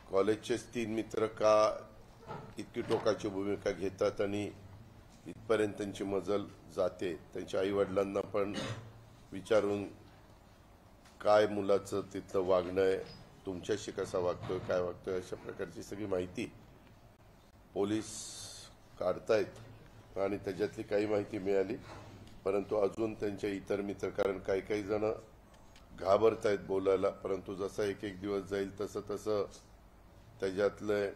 कॉलेजचेच 3 मित्र का इतकी टोकाची भूमिका घेतात आणि इथपर्यंत त्यांची मजल जाते। त्यांच्या आई वडिलांना पण विचारून काय मुलाचं तिथलं वागणं आहे, तुमच्याशी कसा वागतोय, काय वागतोय, अशा प्रकारची सगळी माहिती पोलीस काढतायत आणि त्याच्यातली काही माहिती मिळाली। परंतु अजून त्यांचे इतर मित्र, कारण काही जण घाबरतायत बोलायला, परंतु जसा एक दिवस जाईल तसं तसं त्याच्यातलं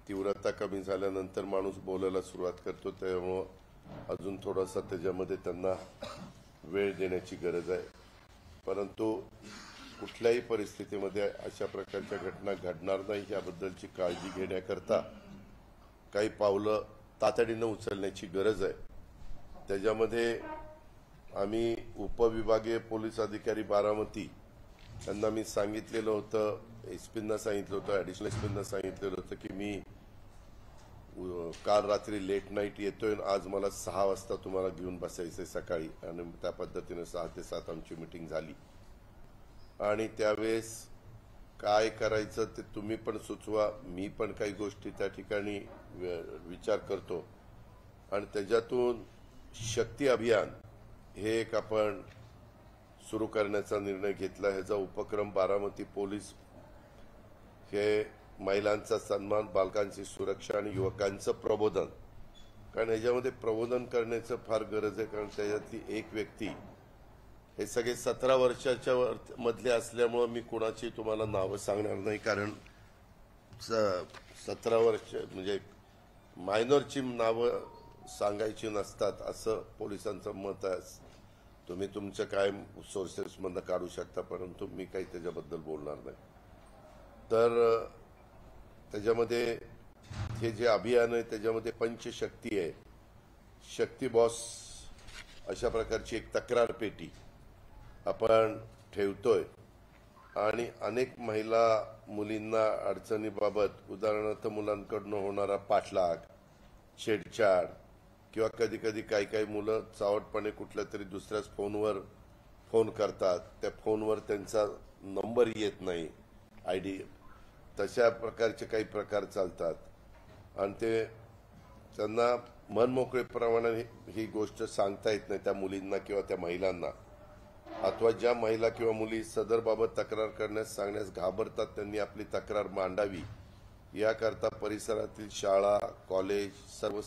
तीव्रता कमी झाल्यानंतर माणूस बोलायला सुरुवात करतो। त्यामुळे अजून थोडासा त्याच्यामध्ये त्यांना वेळ देण्याची गरज आहे। परंतु कुठल्याही परिस्थितीमध्ये अशा प्रकारच्या घटना घडणार नाही याबद्दलची काळजी घेण्याकरता काही पावलं तातडीनं उचलण्याची गरज आहे। त्याच्यामध्ये आम्ही उपविभागीय पोलीस अधिकारी बारामती यांना मी सांगितलेलं होतं, एसपींना सांगितलं होतं, ॲडिशनल एसपींना सांगितलेलं होतं की मी काल रात्री लेट नाईट येतोय, आज मला 6 वाजता तुम्हाला घेऊन बसायचंय सकाळी, आणि त्या पद्धतीने 6 ते 7 आमची मीटिंग झाली। आणि त्यावेळेस काय करायचं ते तुम्ही पण सुचवा, मी पण काही गोष्टी त्या ठिकाणी विचार करतो। आणि त्याच्यातून शक्ती अभियान हे एक आपण सुरू करण्याचा निर्णय घेतला। ह्याचा उपक्रम बारामती पोलीस हे महिलांचा सन्मान, बालकांची सुरक्षा आणि युवकांचं प्रबोधन, कारण ह्याच्यामध्ये प्रबोधन करण्याचं फार गरज आहे। कारण त्याच्यातली एक व्यक्ती, हे सगळे 17 वर्षाच्या मधले असल्यामुळे मी कोणाची तुम्हाला नावं सांगणार नाही, कारण 17 वर्ष म्हणजे मायनरची नावं सांगायची नसतात असं पोलिसांचं मत आहे। तुम्ही तुमचं काय सोर्सेसमधनं काढू शकता, परंतु मी काही त्याच्याबद्दल बोलणार नाही। तर त्याच्यामध्ये हे जे अभियान आहे त्याच्यामध्ये पंचशक्ती आहे, शक्ती बॉस अशा प्रकारची एक तक्रार पेटी आपण ठेवतोय। आणि अनेक महिला मुलींना अडचणीबाबत, उदाहरणार्थ मुलांकडून होणारा पाठलाग, छेडछाड, किंवा कधी कधी काही मुलं चावटपणे कुठल्या तरी दुसऱ्याच फोनवर फोन करतात, त्या फोनवर त्यांचा नंबर येत नाही, आयडी, तशा प्रकारचे काही प्रकार चालतात। आणि ते त्यांना मनमोकळेपणाने ही गोष्ट सांगता येत नाही त्या मुलींना किंवा त्या महिलांना, अथवा ज्या महिला किंवा मुली सदरबाबत तक्रार करण्यास सांगण्यास घाबरतात त्यांनी आपली तक्रार मांडावी, याकरता परिसरातील शाळा, कॉलेज, सर्व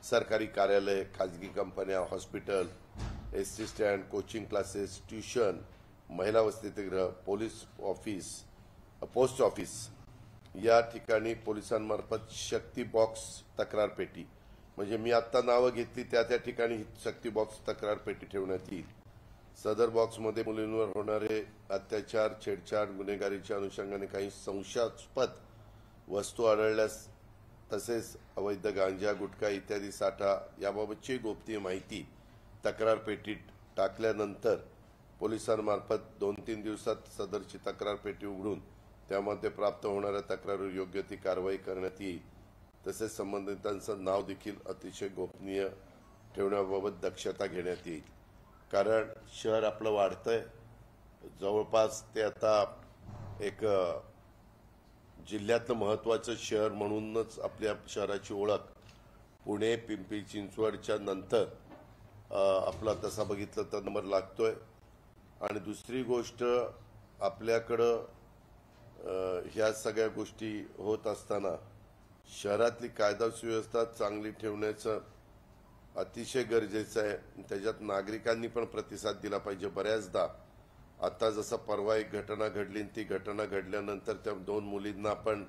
सरकारी कार्यालय, खाजगी कंपन्या, hospital, ST stand, coaching classes, tuition, महिला वसतिगृह, पोलीस ऑफिस, पोस्ट ऑफिस या ठिकाणी पोलिसांमार्फत शक्ती बॉक्स तक्रार पेटी, म्हणजे मी आता नावं घेतली त्या ठिकाणी शक्ती बॉक्स तक्रार पेटी ठेवण्यात येईल। सदर बॉक्समध्ये मुलींवर होणारे अत्याचार, छेडछाड, गुन्हेगारीच्या अनुषंगाने काही संशयास्पद वस्तू आढळल्यास, तसेच अवैध गांजा, गुटखा इत्यादी साठा याबाबतची गोपनीय माहिती तक्रार पेटीत टाकल्यानंतर पोलिसांमार्फत 2-3 दिवसात सदरची तक्रार पेटी उघडून त्यामध्ये प्राप्त होणाऱ्या तक्रारीवर योग्य ती कारवाई करण्यात येईल। तसेच संबंधितांचं नाव देखील अतिशय गोपनीय ठेवण्याबाबत दक्षता घेण्यात येईल। कारण शहर आपलं वाढतंय, जवळपास ते आता एक जिल्ह्यातलं महत्त्वाचं शहर म्हणूनच आपल्या शहराची ओळख पुणे, पिंपरी चिंचवडच्या नंतर आपला तसा बघितलं तर नंबर लागतोय। आणि दुसरी गोष्ट, आपल्याकडं ह्या सगळ्या गोष्टी होत असताना शहरातली कायदा सुव्यवस्था चांगली ठेवण्याचं अतिशय गरजेचं आहे। त्याच्यात नागरिकांनी पण प्रतिसाद दिला पाहिजे। बऱ्याचदा आता जसं परवा एक घटना घडली, ती घटना घडल्यानंतर त्या 2 मुलींना आपण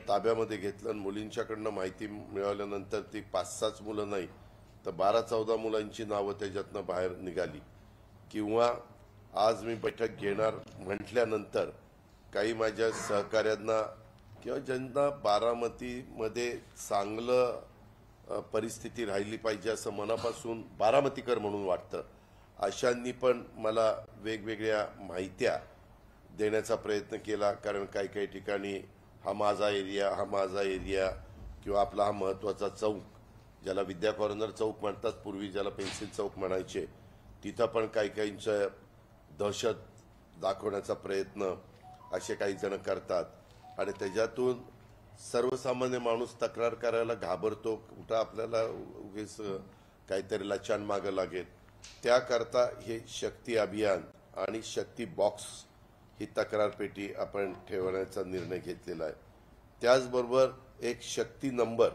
ताब्यामध्ये घेतलं, मुलींच्याकडनं माहिती मिळाल्यानंतर ती 5-6 मुलं नाही तर 12-14 मुलांची नावं त्याच्यातनं बाहेर निघाली। किंवा आज मी बैठक घेणार म्हटल्यानंतर काही माझ्या सहकाऱ्यांना किंवा ज्यांना बारामतीमध्ये चांगलं परिस्थिती राहिली पाहिजे असं मनापासून बारामतीकर म्हणून वाटतं, अशांनी पण मला वेगवेगळ्या माहित्या देण्याचा प्रयत्न केला। कारण काही ठिकाणी हा माझा एरिया किंवा आपला हा महत्त्वाचा चौक, ज्याला विद्या कॉर्नर चौक म्हणतात, पूर्वी ज्याला पेन्सिल चौक म्हणायचे, तिथं पण काहींचं दहशत दाखवण्याचा प्रयत्न असे काही जण करतात आणि त्याच्यातून सर्वसामान्य माणूस तक्रार करायला घाबरतो, कुठं आपल्याला उगीच काहीतरी लचाण मागं लागेल. त्याकरता हे शक्ती अभियान आणि शक्ती बॉक्स ही तक्रार पेटी आपण ठेवण्याचा निर्णय घेतलेला आहे. त्याचबरोबर एक शक्ती नंबर,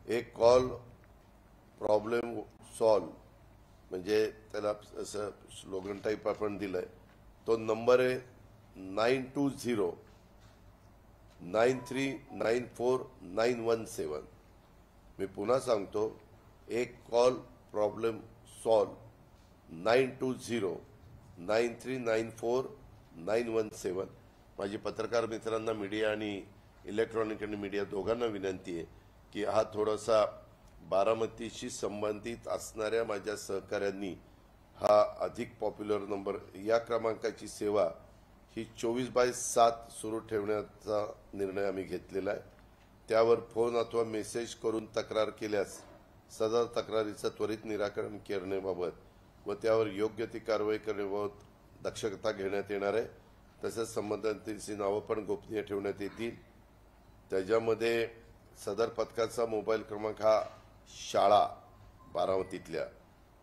एक कॉल प्रॉब्लेम सॉल्व, म्हणजे त्याला असं स्लोगन टाईप आपण दिलंय. तो नंबर आहे 9209394917. मी पुन्हा सांगतो, एक कॉल प्रॉब्लेम सॉल्व 9209394917. माझी पत्रकार मित्रांना, मीडिया आणि इलेक्ट्रॉनिक आणि मीडिया दोघांना विनंती आहे की हा थोडासा बारामतीशी संबंधित असणाऱ्या माझ्या सहकाऱ्यांनी हा अधिक पॉप्युलर नंबर, या क्रमांकाची सेवा ही 24/7 सुरू ठेवण्याचा निर्णय आम्ही घेतलेला आहे. त्यावर फोन अथवा मेसेज करून तक्रार केल्यास सदर तक्रारीचं त्वरित निराकरण करण्याबाबत व त्यावर योग्य ती कारवाई करण्याबाबत दक्षता घेण्यात येणार आहे. तसेच संबंधितांची नावं पण गोपनीय ठेवण्यात येतील. त्याच्यामध्ये सदर पथकाचा मोबाईल क्रमांक हा शाळा बारामतीतल्या,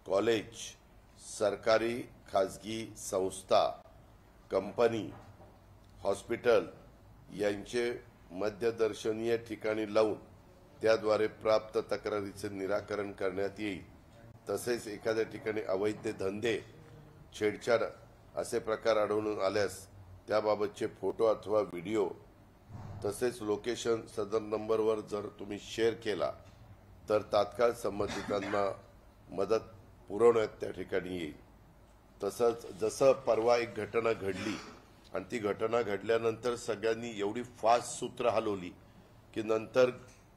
कॉलेज, सरकारी खाजगी संस्था, कंपनी, हॉस्पिटल यांचे मध्यदर्शनीय ठिकाणी लावून त्याद्वारे प्राप्त तक्रारीचे निराकरण करण्यात येईल. तसेच एखाद्या ठिकाणी अवैध धंदे, छेडछाड असे प्रकार आढळून आल्यास त्याबाबतचे फोटो अथवा व्हिडिओ तसेच लोकेशन सदर नंबरवर जर तुम्ही शेअर केला तर तात्काळ संबंधितांना मदत पुरवण्यात त्या ठिकाणी येईल. तसंच जसं परवा एक घटना घडली आणि ती घटना घडल्यानंतर सगळ्यांनी एवढी फास्ट सूत्र हलवली की नंतर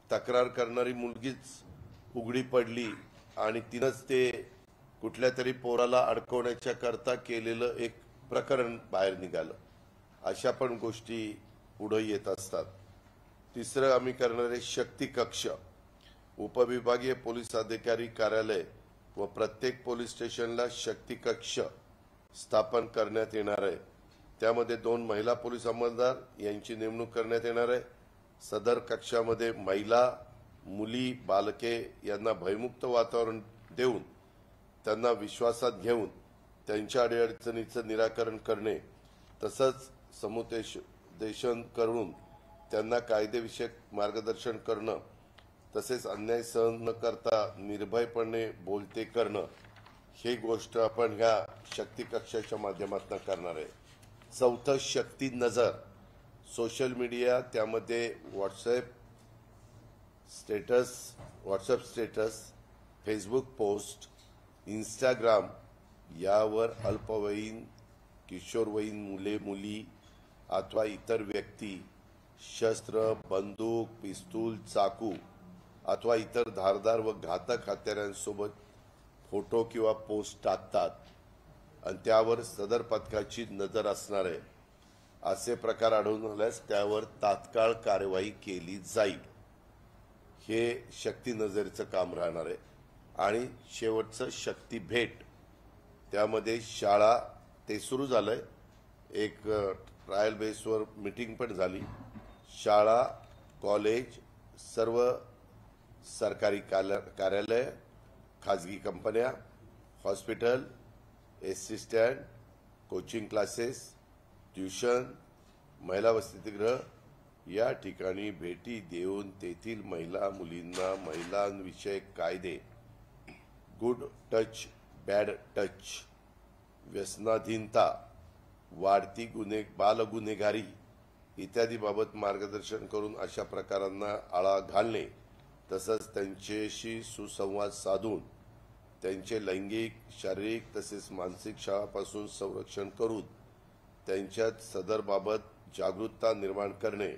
तक्रार करणारी मुलगीच उघडी पडली आणि तिनंच ते कुठल्या तरी पोराला अडकवण्याच्या करता केलेलं एक प्रकरण बाहेर निघालं. अशा पण गोष्टी पुढे येत असतात. तिसरं आम्ही करणारे शक्ती कक्ष, उपविभागीय पोलीस अधिकारी कार्यालय व प्रत्येक पोलीस स्टेशनला शक्ती कक्ष स्थापन करण्यात येणार आहे. त्यामध्ये 2 महिला पोलीस अंमलदार यांची नेमणूक करण्यात येणार आहे. सदर कक्षामध्ये महिला, मुली, बालके यांना भयमुक्त वातावरण देऊन त्यांना विश्वासात घेऊन त्यांच्या अडीअडचणीचं निराकरण करणे, तसंच समुपदेशन करून त्यांना कायदेविषयक मार्गदर्शन करणं, तसेच अन्याय सहन न करता निर्भयपणे बोलते करणं, ही गोष्ट आपण ह्या शक्ती कक्षाच्या माध्यमातून करणार आहे. चौथं शक्ती नजर, सोशल मीडिया, त्यामध्ये WhatsApp status, Facebook post, Instagram यावर अल्पवयीन, किशोरवयीन मुले मुली अथवा इतर व्यक्ती शस्त्र, बंदूक, पिस्तूल, चाकू अथवा इतर धारदार व घातक हत्यारांसोबत फोटो किंवा पोस्ट टाकतात आणि त्यावर सदर पथकाची नजर असणार आहे. असे प्रकार आढळून आल्यास त्यावर तात्काळ कार्यवाही केली जाईल. हे शक्ती नजरेचं काम राहणार आहे. आणि शेवटचं शक्ती भेट, त्यामध्ये शाळा ते सुरू झालंय, एक ट्रायल बेसवर मीटिंग पण झाली. शाळा, कॉलेज, सर्व सरकारी कार्यालय, खाजगी कंपन्या, hospital, ST stand, coaching classes, tuition, महिला वसतिगृह या ठिकाणी भेटी देऊन तेथील महिला मुलींना महिलांविषयक कायदे, गुड टच, बॅड टच, व्यसनाधीनता, वाढती बालगुन्हेगारी इत्यादी बाबत मार्गदर्शन करून अशा प्रकारांना आळा घालणे, तसंच त्यांच्याशी सुसंवाद साधून त्यांचे लैंगिक, शारीरिक तसेच मानसिक छळापासून संरक्षण करून त्यांच्यात सदर बाबत जागरूकता निर्माण करणे,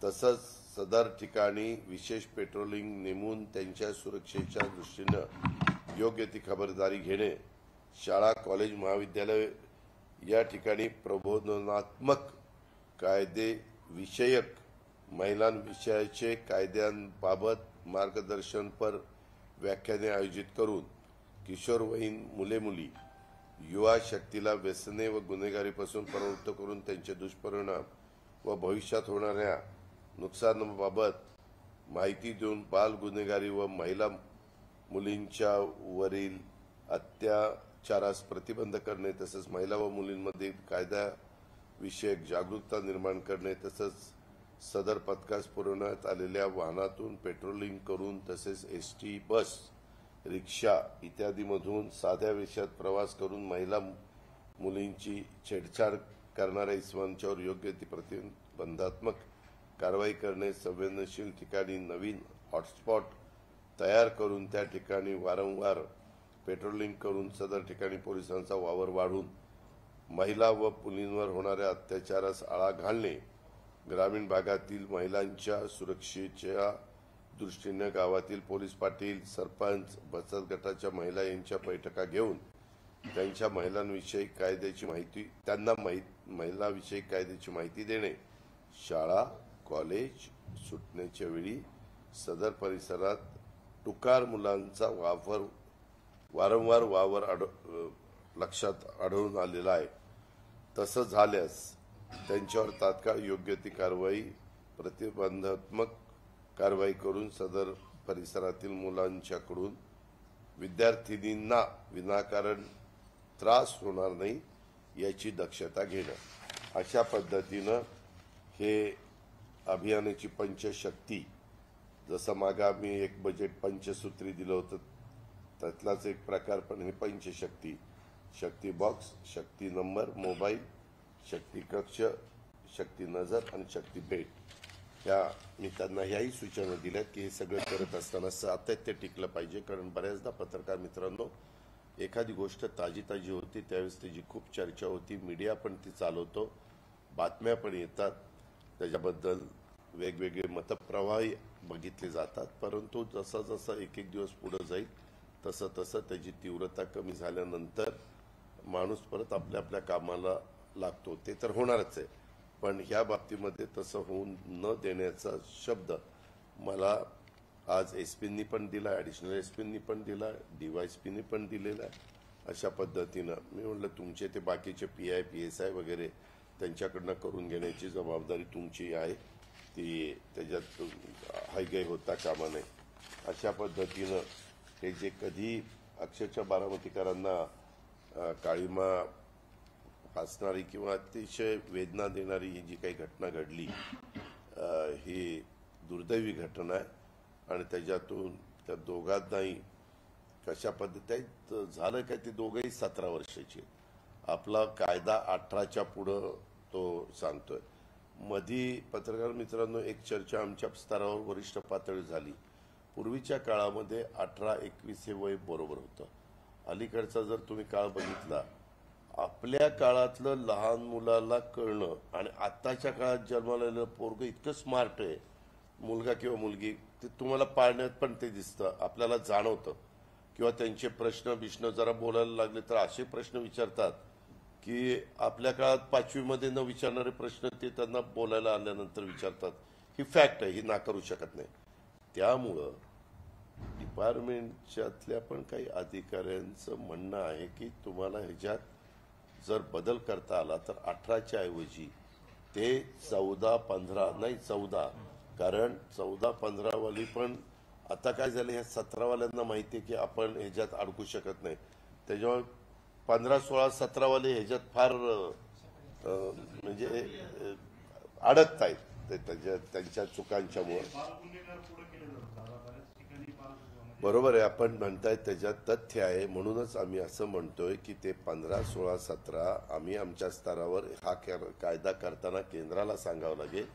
तसंच सदर ठिकाणी विशेष पेट्रोलिंग नेमून त्यांच्या सुरक्षेच्या दृष्टीनं योग्य ती खबरदारी घेणे, शाळा, कॉलेज, महाविद्यालय या ठिकाणी प्रबोधनात्मक, कायदे विषयक, महिलांविषयाचे कायद्यांबाबत मार्गदर्शनपर व्याख्याने आयोजित करून किशोरवयीन मुले मुली युवा शक्तीला व्यसने व गुन्हेगारीपासून प्रवृत्त करून त्यांचे दुष्परिणाम व भविष्यात होणाऱ्या नुकसानाबाबत माहिती देऊन बाल गुन्हेगारी व महिला मुलींच्या वरील अत्याचारास प्रतिबंध करणे तसेच महिला व मुलींमध्ये कायदाविषयक जागरूकता निर्माण करणे तसेच सदर पथकास पुरवण्यात आलेल्या वाहनातून पेट्रोलिंग करून तसेच एसटी बस रिक्षा इत्यादीमधून साध्या वेशात प्रवास करून महिला मुलींची छेडछाड करणाऱ्या इसमांच्यावर योग्य ती प्रतिबंधात्मक कारवाई करणे संवेदनशील ठिकाणी नवीन हॉटस्पॉट तयार करून त्या ठिकाणी वारंवार पेट्रोलिंग करून सदर ठिकाणी पोलिसांचा वावर वाढवून महिला व मुलींवर होणाऱ्या अत्याचारास आळा घालणे ग्रामीण भागातील महिलांच्या सुरक्षेच्या दृष्टीने गावातील पोलीस पाटील सरपंच बचत गटाच्या महिला यांच्या बैठका घेऊन त्यांच्या महिलांविषयी कायद्याची माहिती महिलांविषयी कायद्याची माहिती देणे शाळा कॉलेज सुटण्याच्या वेळी सदर परिसरात टुकार मुलांचा वारंवार लक्षात आढळून आलेला आहे। तसं झाल्यास त्यांच्यावर तात्काळ योग्य ती कारवाई प्रतिबंधात्मक कारवाई करून सदर परिसरातील मुलांच्याकडून विद्यार्थिनींना विनाकारण त्रास होणार नाही याची दक्षता घेणं अशा पद्धतीनं हे अभियानाची पंचशक्ती जसं मागा मी एक बजेट पंचसूत्री दिलं होतं त्यातलाच एक प्रकार पण हे पंचशक्ती शक्ती बॉक्स शक्ती नंबर मोबाईल शक्ती कक्ष शक्ती नजर आणि शक्ती भेट या मी त्यांना ह्याही सूचना दिल्यात की हे सगळं करत असताना सातत्य टिकलं पाहिजे कारण बऱ्याचदा पत्रकार मित्रांनो एखादी गोष्ट ताजी होती त्यावेळेस त्याची खूप चर्चा होती मीडिया पण ती चालवतो बातम्या पण येतात त्याच्याबद्दल वेगवेगळे मतप्रवाही बघितले जातात परंतु जसा जसा एक दिवस पुढे जाईल तसं त्याची तीव्रता कमी झाल्यानंतर माणूस परत आपल्या कामाला लागतो ते तर होणारच आहे पण ह्या बाबतीमध्ये तसं होऊन न देण्याचा शब्द मला आज एसपींनी पण दिला ॲडिशनल एसपींनी पण दिला डीवायएसपींनी पण दिलेला आहे अशा पद्धतीनं मी म्हटलं तुमचे ते बाकीचे PI PSI वगैरे त्यांच्याकडनं करून घेण्याची जबाबदारी तुमची आहे ती त्याच्यात हायगाई होता कामा नये अशा पद्धतीनं हे जे कधी अक्षरशः बारामतीकरांना काळीमा फासणारी किंवा अतिशय वेदना देणारी ही जी काही घटना घडली ही दुर्दैवी घटना आहे आणि त्याच्यातून त्या दोघांनाही कशा पद्धतीत झालं काय ते दोघंही 17 वर्षाचे आपला कायदा 18च्या पुढं तो सांगतोय मधी पत्रकार मित्रांनो एक चर्चा आमच्या स्तरावर वरिष्ठ पातळी झाली पूर्वीच्या काळामध्ये 18-21 हे वय बरोबर होतं अलीकडचा जर तुम्ही काळ बघितला आपल्या काळातलं लहान मुलाला कळणं आणि आताच्या काळात जन्मालेलं पोरग इतकं स्मार्ट आहे मुलगा किंवा मुलगी ते तुम्हाला पाळण्यात पण ते दिसतं आपल्याला जाणवतं किंवा त्यांचे प्रश्न जरा बोलायला लागले तर असे प्रश्न विचारतात की आपल्या काळात 5वी मध्ये न विचारणारे प्रश्न ते त्यांना बोलायला आल्यानंतर विचारतात ही फॅक्ट आहे ही नाकारू शकत नाही त्यामुळं डिपार्टमेंटच्यातल्या पण काही अधिकाऱ्यांचं म्हणणं आहे की तुम्हाला ह्याच्यात जर बदल करता आला तर 18च्या ऐवजी ते 14-15 नाही 14 कारण 14-15 वाली पण आता काय झालं ह्या 17 वाल्यांना माहिती आहे की आपण ह्याच्यात अडकू शकत नाही त्याच्यामुळे 15-16-17 वाले ह्याच्यात फार म्हणजे अडकतायत त्यांच्या चुकांच्यामुळे बरोबर आहे आपण म्हणताय त्याच्यात तथ्य आहे म्हणूनच आम्ही असं म्हणतोय की ते 15, 16, 17 आम्ही आमच्या स्तरावर हा कायदा करताना केंद्राला सांगावं लागेल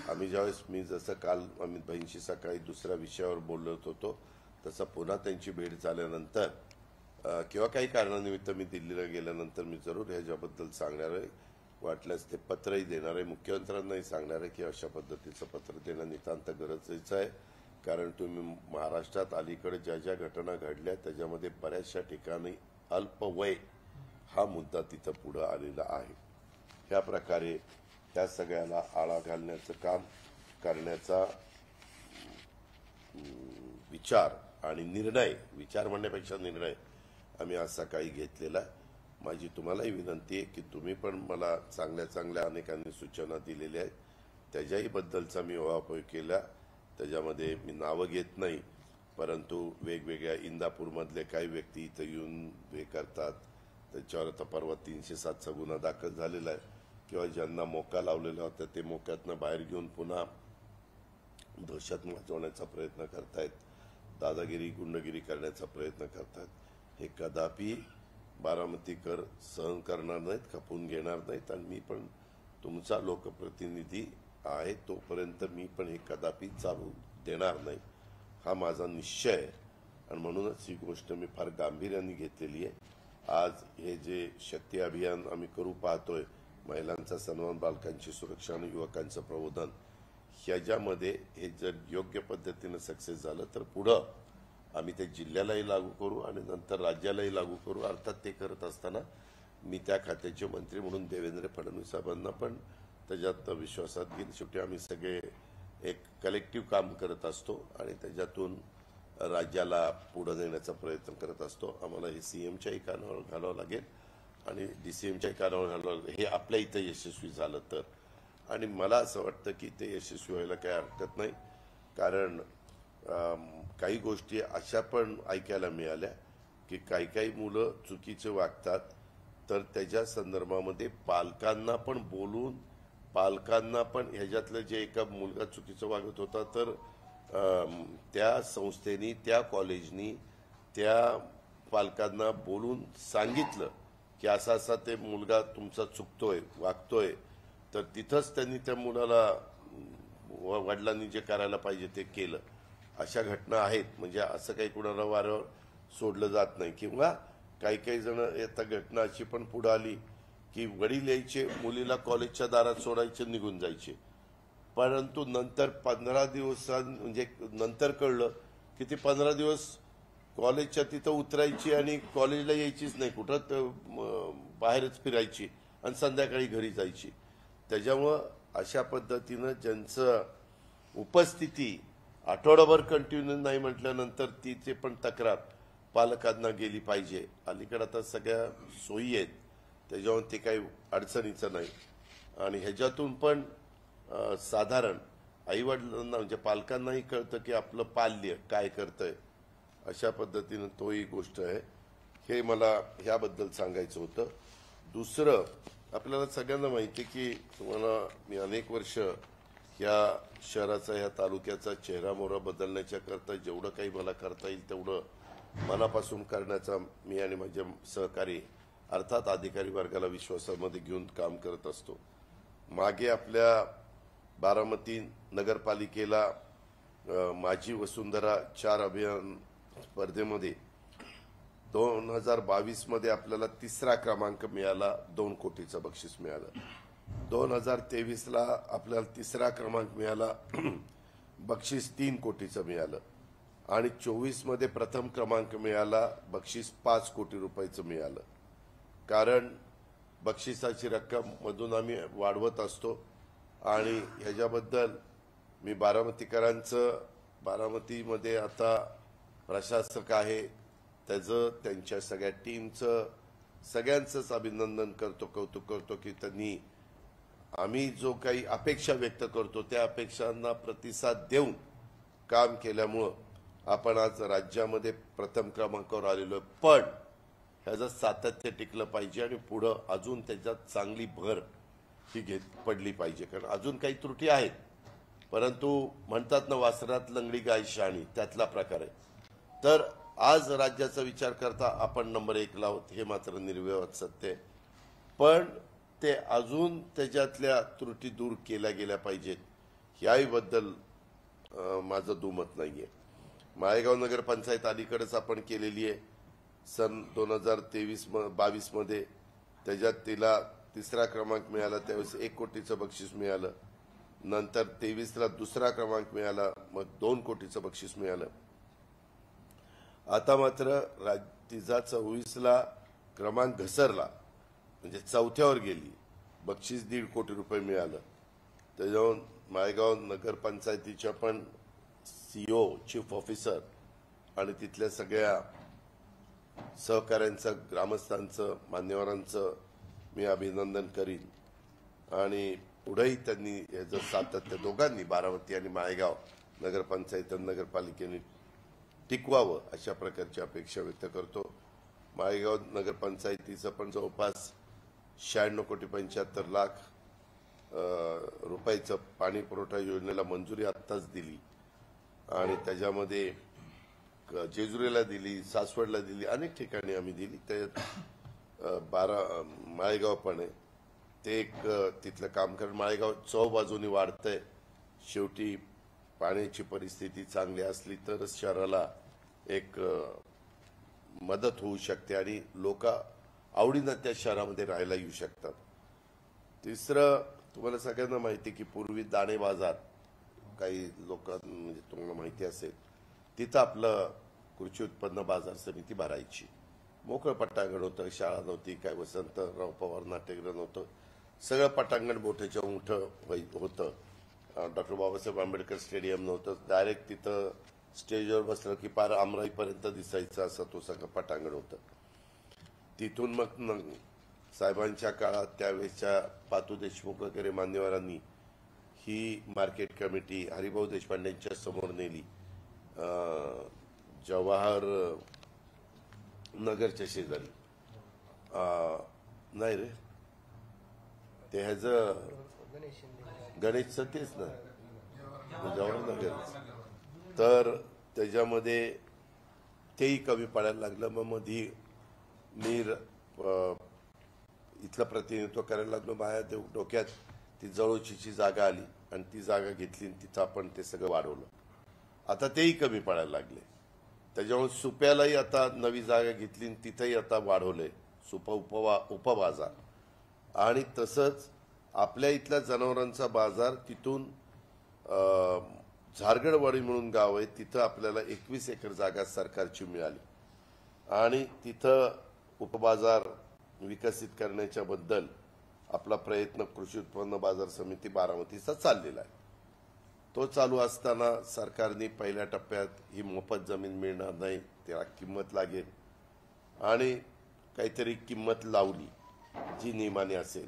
आम्ही ज्यावेळेस मी जसं काल अमित भाईंशी सकाळी दुसऱ्या विषयावर बोलत होतो तसं पुन्हा त्यांची भेट झाल्यानंतर किंवा काही कारणानिमित्त मी दिल्लीला गेल्यानंतर मी जरूर ह्याच्याबद्दल सांगणार आहे वाटल्यास ते पत्रही देणार आहे मुख्यमंत्र्यांनाही सांगणार आहे की अशा पद्धतीचं पत्र देणं नितांत गरजेचं आहे कारण तुम्ही महाराष्ट्रात अलीकडे ज्या ज्या घटना घडल्या त्याच्यामध्ये बऱ्याचशा ठिकाणी अल्पवय हा मुद्दा तिथं पुढे आलेला आहे ह्या प्रकारे त्या सगळ्याला आळा घालण्याचं काम करण्याचा विचार आणि निर्णय विचार म्हणण्यापेक्षा निर्णय आम्ही आज सकाळी घेतलेला आहे माझी तुम्हालाही विनंती आहे की तुम्ही पण मला चांगल्या चांगल्या अनेकांनी सूचना दिलेल्या आहेत, त्याच्याही बद्दलचा मी उहापोह केला. त्याच्यामध्ये मी नावं घेत नाही, परंतु वेगवेगळ्या इंदापूरमधले काही व्यक्ती इथं येऊन हे करतात, त्याच्यावर आता परवा 307चा गुन्हा दाखल झालेला आहे. किंवा ज्यांना मोका लावलेला होता ते मोक्यातनं बाहेर घेऊन पुन्हा दहशत माजवण्याचा प्रयत्न करतायत, दादागिरी गुंडगिरी करण्याचा प्रयत्न करतायत. हे कदापि बारामतीकर सहन करणार नाहीत, खपून घेणार नाहीत. आणि मी पण तुमचा लोकप्रतिनिधी आहे, तोपर्यंत मी पण हे कदापि चालू देणार नाही, हा माझा निश्चय आहे. आणि म्हणूनच ही गोष्ट मी फार गांभीर्याने घेतलेली आहे. आज हे जे शक्ती अभियान आम्ही करू पाहतोय, महिलांचा सन्मान, बालकांची सुरक्षा आणि युवकांचं प्रबोधन, ह्याच्यामध्ये हे जर योग्य पद्धतीने सक्सेस झालं तर पुढं आम्ही ते जिल्ह्यालाही लागू करू आणि नंतर राज्यालाही लागू करू. अर्थात ते करत असताना मी त्या खात्याचे मंत्री म्हणून देवेंद्र फडणवीस साहेबांना पण त्याच्यात विश्वासात घेऊन शेवटी आम्ही सगळे एक कलेक्टिव्ह काम करत असतो आणि त्याच्यातून राज्याला पुढे नेण्याचा प्रयत्न करत असतो. आम्हाला हे सीएमच्याही कानावर घालावं लागेल आणि डीसीएमच्याही कानावर घालावं लागेल, हे आपल्या इथं यशस्वी झालं तर. आणि मला असं वाटतं की ते यशस्वी व्हायला काही हरकत नाही, कारण काही गोष्टी अशा पण ऐकायला मिळाल्या की काही काही मुलं चुकीचे वागतात, तर त्याच्या संदर्भामध्ये पालकांना पण बोलून, पालकांना पण ह्याच्यातलं जे एका मुलगा चुकीचं वागत होता तर त्या संस्थेनी, त्या कॉलेजनी त्या पालकांना बोलून सांगितलं की असा असा ते मुलगा तुमचा चुकतोय, वागतोय, तर तिथंच त्यांनी त्या मुलाला वडिलांनी जे करायला पाहिजे ते केलं. अशा घटना आहेत. म्हणजे असं काही कुणाला वारंवार सोडलं जात नाही. किंवा काही काही जण आता घटना अशी पण पुढे आली की वडील यायचे, मुलीला कॉलेजच्या दारात सोडायचे, निघून जायचे, परंतु नंतर 15 दिवसां म्हणजे नंतर कळलं की ती 15 दिवस कॉलेजच्या तिथं उतरायची आणि कॉलेजला यायचीच नाही, कुठं बाहेरच फिरायची आणि संध्याकाळी घरी जायची. त्याच्यामुळं अशा पद्धतीनं ज्यांचं उपस्थिती आठवडाभर कंटिन्यू नाही म्हटल्यानंतर तिचे पण तक्रार पालकांना गेली पाहिजे. अलीकडे आता सगळ्या सोयी आहेत, त्याच्यावर ते काही अडचणीचं नाही. आणि ह्याच्यातून पण साधारण आईवडिलांना म्हणजे पालकांनाही कळतं की आपलं पाल्य काय करतंय. अशा पद्धतीनं तोही गोष्ट आहे. हे मला ह्याबद्दल सांगायचं होतं. दुसरं, आपल्याला सगळ्यांना माहिती आहे की तुम्हाला मी अनेक वर्ष या शहराचा, या तालुक्याचा चेहरामोहरा बदलण्याच्या करता जेवढं काही मला करता येईल तेवढं मनापासून करण्याचा मी आणि माझे सहकारी अर्थात अधिकारी वर्गाला विश्वासामध्ये घेऊन काम करत असतो. मागे आपल्या बारामती नगरपालिकेला माझी वसुंधरा 4 अभियान स्पर्धेमध्ये 2022 मध्ये आपल्याला 3रा क्रमांक मिळाला, 2 कोटीचं बक्षीस मिळालं. 2023 ला आपल्याला 3रा क्रमांक मिळाला, बक्षीस 3 कोटीचं मिळालं. आणि 24 मध्ये प्रथम क्रमांक मिळाला, बक्षीस 5 कोटी रुपयाचं मिळालं. कारण बक्षिसाची रक्कम मधून आम्ही वाढवत असतो आणि ह्याच्याबद्दल मी बारामतीकरांचं, बारामतीमध्ये आता प्रशासक आहे त्याचं, त्यांच्या सगळ्या टीमचं, सगळ्यांचंच अभिनंदन करतो, कौतुक करतो की त्यांनी आम्ही जो काही अपेक्षा व्यक्त करतो त्या अपेक्षांना प्रतिसाद देऊन काम केल्यामुळं आपण आज राज्यामध्ये प्रथम क्रमांकावर आलेलो आहे. पण ह्याचं सातत्य टिकलं पाहिजे आणि पुढं अजून त्याच्यात चांगली भर ही पडली पाहिजे. कारण अजून काही त्रुटी आहेत, परंतु म्हणतात ना वासरात लंगडी गाय शाणी, त्यातला प्रकार आहे. तर आज राज्याचा विचार करता आपण नंबर 1 ला आहोत, हे मात्र निर्विवाद सत्य आहे. पण ते अजून त्याच्यातल्या त्रुटी दूर केल्या गेल्या पाहिजेत, याहीबद्दल माझं दुमत नाहीये. माळेगाव नगरपंचायत अलीकडेच आपण केलेली आहे सन 2022 मध्ये. त्याच्यात तिला 3रा क्रमांक मिळाला, त्यावेळेस 1 कोटीचं बक्षीस मिळालं. नंतर 23 ला 2रा क्रमांक मिळाला, मग 2 कोटीचं बक्षीस मिळालं. आता मात्र तिचा 24 ला क्रमांक घसरला, म्हणजे 4थ्यावर गेली, बक्षीस 1.5 कोटी रुपये मिळालं. त्याच्यावर माळेगाव नगरपंचायतीच्या पण CEO, चीफ ऑफिसर आणि तिथल्या सगळ्या सहकाऱ्यांचं, ग्रामस्थांचं, मान्यवरांचं मी अभिनंदन करीन आणि पुढेही त्यांनी याचं सातत्य दोघांनी बारामती आणि माळेगाव नगरपंचायत नगरपालिकेने टिकवावं अशा प्रकारची अपेक्षा व्यक्त करतो। माळेगाव नगरपंचायतीचं पण जवळपास 96,75,00,000 रुपयाचं पाणी पुरवठा योजनेला मंजुरी आत्ताच दिली आणि त्याच्यामध्ये जेजुरीला दिली, सासवडला दिली, अनेक ठिकाणी आम्ही दिली। त्यात माळेगाव पण आहे ते एक तिथलं काम कारण माळेगाव चौबाजूनी वाढतंय। शेवटी पाण्याची परिस्थिती चांगली असली तरच शहराला एक मदत होऊ शकते आणि लोक आवडीनं त्या शहरामध्ये राहायला येऊ शकतात। तिसरं, तुम्हाला सगळ्यांना माहिती की पूर्वी दाणे बाजार काही लोक म्हणजे तुम्हाला माहिती असेल तिथं आपलं कृषी उत्पन्न बाजार समिती भरायची। मोकळं पटांगण होतं, शाळा नव्हती, काय वसंतराव पवार नाट्यगृह नव्हतं, सगळं पटांगण मोठ्याच्या मोठं होतं। डॉक्टर बाबासाहेब आंबेडकर स्टेडियम नव्हतं, डायरेक्ट तिथं स्टेजवर बसलं की पार अमराईपर्यंत दिसायचं असं तो सगळं पटांगण होतं। तिथून मग साहेबांच्या काळात त्यावेळेच्या पातू देशमुख वगैरे मान्यवरांनी ही मार्केट कमिटी हरिभाऊ देशपांडेंच्या समोर नेली। जवाहर नगरच्या शेजारी नाही रे ते ह्याच गणेशचं तेच ना जवाहर नगर, तर त्याच्यामध्ये तेही कमी पडायला लागलं। मग मधी मी इथलं प्रतिनिधित्व करायला लागलो, माझ्या डोक्यात ती जवळचीची जागा आली आणि ती जागा घेतली आणि तिथं आपण ते सगळं वाढवलं। आता तेही कमी पडायला लागले, त्याच्यामुळे सुप्यालाही आता नवी जागा घेतली आणि तिथंही आता वाढवलंय सुपा उपबाजार। आणि तसंच आपल्या इथल्या जनावरांचा बाजार तिथून झारगडवाडी म्हणून गाव आहे तिथं आपल्याला 21 एकर जागा सरकारची मिळाली आणि तिथं उपबाजार विकसित करण्याच्या बद्दल आपला प्रयत्न कृषी उत्पन्न बाजार समिती बारामतीचा चाललेला आहे। तो चालू असताना सरकारने पहिल्या टप्प्यात ही मोफत जमीन मिळणार नाही, त्याला किंमत लागेल आणि काहीतरी किंमत लावली जी नियमाने असेल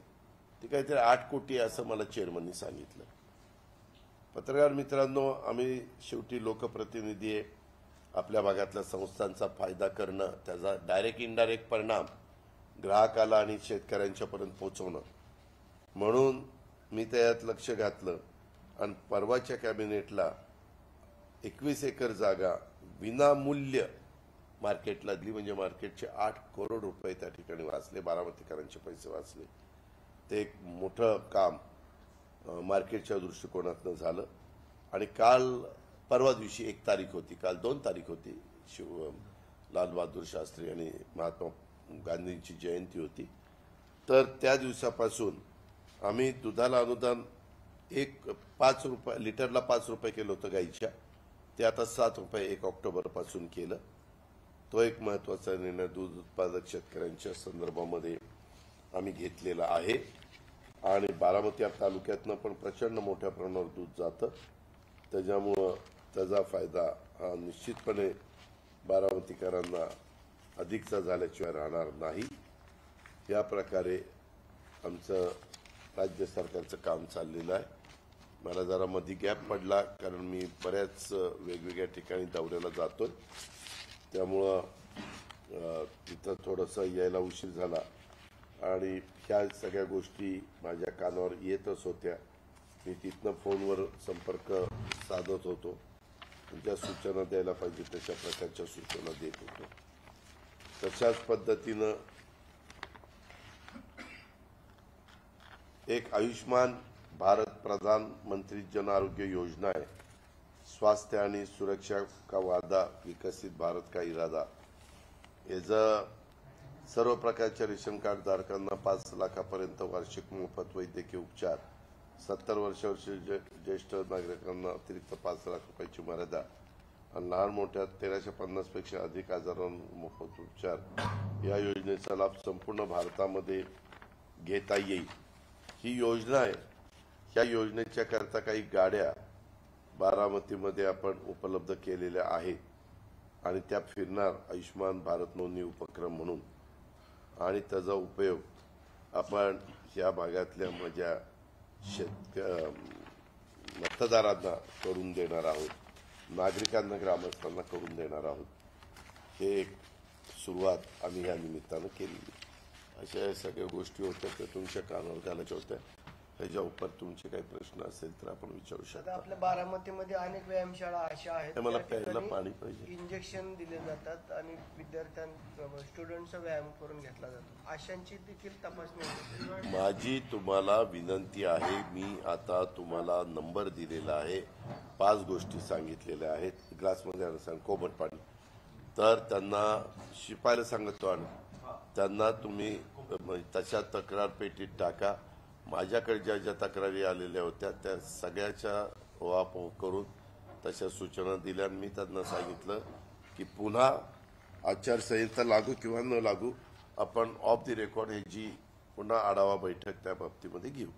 ती काहीतरी 8 कोटी असं मला चेअरमननी सांगितलं। पत्रकार मित्रांनो, आम्ही शेवटी लोकप्रतिनिधी आहे, आपल्या भागातल्या संस्थांचा फायदा करणं, त्याचा डायरेक्ट इनडायरेक्ट परिणाम ग्राहकाला आणि शेतकऱ्यांच्यापर्यंत पोहोचवणं, म्हणून मी त्यात लक्ष घातलं आणि परवाच्या कॅबिनेटला 21 एकर जागा विनामूल्य मार्केटला दिली। म्हणजे मार्केटचे 8 करोड रुपये त्या ठिकाणी वाचले, बारामतीकरांचे पैसे वाचले। ते एक मोठं काम मार्केटच्या दृष्टिकोनातून झालं। आणि काल परवा दिवशी 1 तारीख होती, काल 2 तारीख होती, लाल बहादूर शास्त्री आणि महात्मा गांधींची जयंती होती। तर त्या दिवसापासून आम्ही दुधाला अनुदान 5 रुपये लिटरला 5 रुपये केलं होतं गाईच्या, ते आता 7 रुपये 1 ऑक्टोबर पासून केलं। तो एक महत्वाचा निर्णय दूध उत्पादक शेतकऱ्यांच्या संदर्भामध्ये आम्ही घेतलेला आहे आणि बारामती तालुक्यातनं पण प्रचंड मोठ्या प्रमाणावर दूध जातं, त्याच्यामुळं त्याचा फायदा निश्चितपणे बारामतीकरांना अधिकचा झाल्याशिवाय राहणार नाही। या प्रकारे आमचं राज्य सरकारचं काम चाललेलं आहे। मला जरा मध्ये गॅप पडला कारण मी बऱ्याच वेगवेगळ्या ठिकाणी दौऱ्याला जातोय, त्यामुळं तिथं थोडंसं यायला उशीर झाला आणि ह्या सगळ्या गोष्टी माझ्या कानावर येतच होत्या। मी तिथनं फोनवर संपर्क साधत होतो, ज्या सूचना द्यायला पाहिजे तशा प्रकारच्या सूचना देत होतो। तशाच पद्धतीनं एक आयुष्मान भारत प्रधानमंत्री जन आरोग्य योजना आहे। स्वास्थ्य आणि सुरक्षा का वादा, विकसित भारत का इरादा, याचा सर्व प्रकारच्या रेशन कार्ड धारकांना 5 लाखापर्यंत वार्षिक मोफत वैद्यकीय उपचार, 70 वर्षांचे ज्येष्ठ नागरिकांना अतिरिक्त 5 लाख रुपयाची मर्यादा आणि लहान मोठ्या 1350 पेक्षा अधिक आजारांवर मोफत उपचार या योजनेचा लाभ संपूर्ण भारतामध्ये घेता येईल। ही योजना आहे। ह्या योजनेच्या करता काही गाड्या बारामतीमध्ये आपण उपलब्ध केलेल्या आहेत आणि त्या फिरणार आयुष्यमान भारत नोंदणी उपक्रम म्हणून, आणि त्याचा उपयोग आपण या भागातल्या माझ्या मतदारांना करून देणार आहोत, नागरिकांना ग्रामस्थांना करून देणार आहोत. हे एक सुरुवात आम्ही या निमित्तानं केलेली. अशा सगळ्या गोष्टी होत्या त्या तुमच्या कानावर घालायच्या होत्या. ह्याच्या उपर तुमचे काही प्रश्न असेल तर आपण विचारू शकता. आपल्या बारामतीमध्ये अनेक व्यायामशाळा अशा आहेत मला प्यायला पाणी पाहिजे. इंजेक्शन दिले जातात आणि स्टुडंटचा व्यायाम करून घेतला जातो. अशांची देखील तपासणी. माझी तुम्हाला विनंती आहे, मी आता तुम्हाला नंबर दिलेला आहे, 5 गोष्टी सांगितलेल्या आहेत. ग्लासमध्ये सांग कोमट पाणी, तर त्यांना शिपायला सांगतो आणि त्यांना तुम्ही तशा तक्रार पेटीत टाका. माझ्याकडे ज्या ज्या तक्रारी आलेल्या होत्या त्या सगळ्याच्या वापर करून तशा सूचना दिल्या. मी त्यांना सांगितलं की पुन्हा आचारसंहिता लागू किंवा न लागू आपण ऑफ द रेकॉर्ड हे जी पुन्हा आढावा बैठक त्या बाबतीमध्ये घेऊ.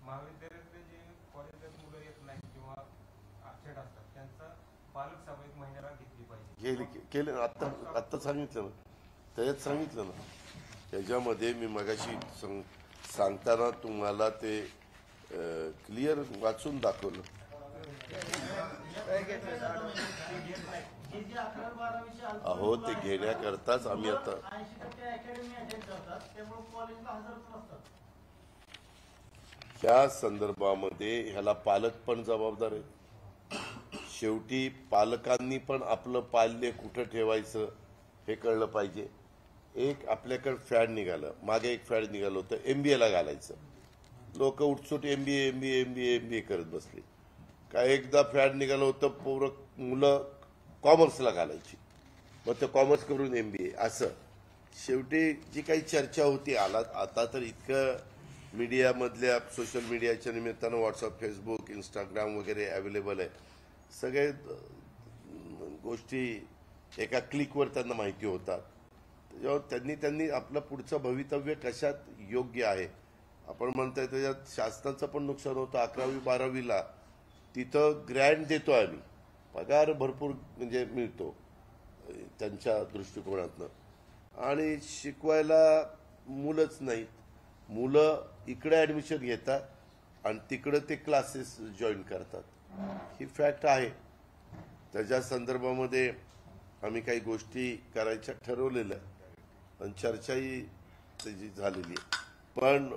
महाविद्यालयातले जे कॉलेजात मुलं येत नाही किंवा अपसेट असतात त्यांचा पालक सभा 1 महिन्याला घेतली पाहिजे. केलं आता सांगितलं ना, त्याच्यात सांगितलं ना. त्याच्यामध्ये मी मगाशी सांगताना तुम्हाला ते क्लिअर वाचून दाखवलं. अहो ते घेण्याकरताच आम्ही आता ह्या संदर्भामध्ये ह्याला पालक पण जबाबदार आहेत. शेवटी पालकांनी पण आपलं पाल्य कुठं ठेवायचं हे कळलं पाहिजे. एक आपल्याकडे फॅड निघालं, मागे एक फॅड निघालं होतं MBA ला घालायचं. लोक उठसूट MBA करत बसले. काय एकदा फॅड निघालं होतं मुलं कॉमर्सला घालायची, मग ते कॉमर्स करून MBA असं. शेवटी जी काही चर्चा होती आता तर इतकं मीडियामधल्या सोशल मीडियाच्या निमित्तानं व्हॉट्सअप, फेसबुक, इंस्टाग्राम वगैरे अवेलेबल आहे. सगळे गोष्टी एका क्लिकवर त्यांना माहिती होतात. त्याच्यावर त्यांनी आपलं पुढचं भवितव्य कशात योग्य आहे आपण म्हणतोय त्याच्यात शासनाचं पण नुकसान होतं. 11वी 12वीला तिथं ग्रँट देतो आम्ही, पगार भरपूर म्हणजे मिळतो त्यांच्या दृष्टिकोनातनं, आणि शिकवायला मुलंच नाहीत. मुलं इकडे ऍडमिशन घेतात आणि तिकडे ते क्लासेस जॉईन करतात. ही फॅक्ट आहे. त्याच्या संदर्भामध्ये आम्ही काही गोष्टी करायच्या ठरवलेल्या आणि चर्चाही त्याची झालेली आहे. पण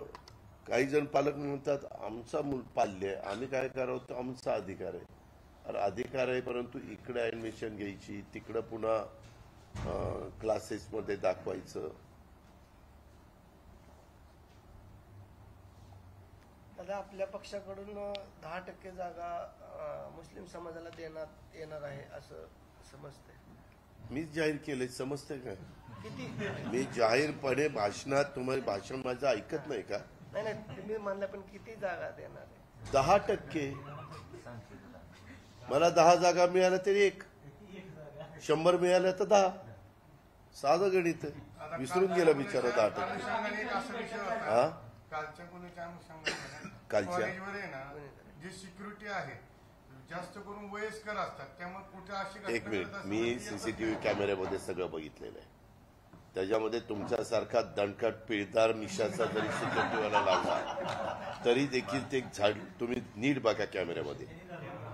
काही जण पालक म्हणतात आमचा मूल पाल्य आहे, आम्ही काय करावं, तो आमचा अधिकार आहे. अरे अधिकार आहे, परंतु इकडे ऍडमिशन घ्यायची, तिकडं पुन्हा क्लासेसमध्ये दाखवायचं. दादा, आपल्या पक्षाकडून 10% जागा मुस्लिम समाजाला देण्यात येणार आहे असं समजतंय. मीच जाहीर केलंय, समजतंय काय? किती? मी जाहीरपणे भाषणात, तुम्हाला भाषण माझं ऐकत नाही का? नाही, तुम्ही म्हणलं, पण किती जागा देणार आहे? 10%. मला 10 जागा मिळाल्या तरी 1, 100 मिळाल्या तर 10. साधं गणित. विसरून गेला बिचारा 10%. हा, कालच्या जी सिक्युरिटी आहे जास्त करून वयस्कर असतात, त्यामुळे कुठे अशी. एक मिनिट, मी सीसीटीव्ही कॅमेऱ्यामध्ये सगळं बघितलेलं आहे. त्याच्यामध्ये तुमच्यासारखा दणकट पिळदार मिशाचा जरी सिक्युरिटीवाला लावला तरी देखील ते झाड तुम्ही नीट बघा कॅमेऱ्यामध्ये.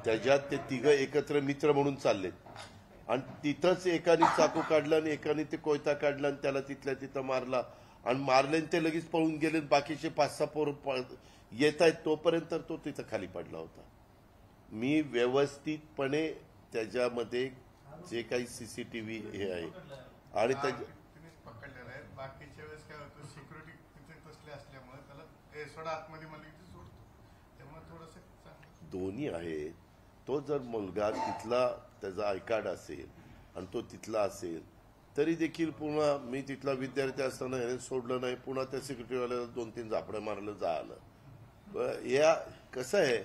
त्याच्यात ते 3 एकत्र मित्र म्हणून चाललेत आणि तिथंच एकाने चाकू काढला आणि एकाने ते कोयता काढला आणि त्याला तिथल्या तिथं मारला आणि मारले ते लगेच पळून गेले. बाकीचे 5-6 पोरं येत आहेत तोपर्यंत तो तिथं खाली पडला होता. मी व्यवस्थितपणे त्याच्यामध्ये जे काही सीसीटीव्ही हे आहे आणि पकडलेलं आहे. बाकीच्या वेळेस काय होतं, सिक्युरिटी तिथे बसले असल्यामुळे त्याला सोडा आतमध्ये मला इथे सोडतो, त्यामुळे थोडंसं दोन्ही आहे. तो जर मुलगा तिथला त्याचा आय कार्ड असेल आणि तो तिथला असेल तरी देखील पुन्हा मी तिथला विद्यार्थी असताना ह्याने सोडलं नाही, पुन्हा त्या सिक्युरिटीवाल्याला 2-3 झापडं मारलं झालं. या कसं आहे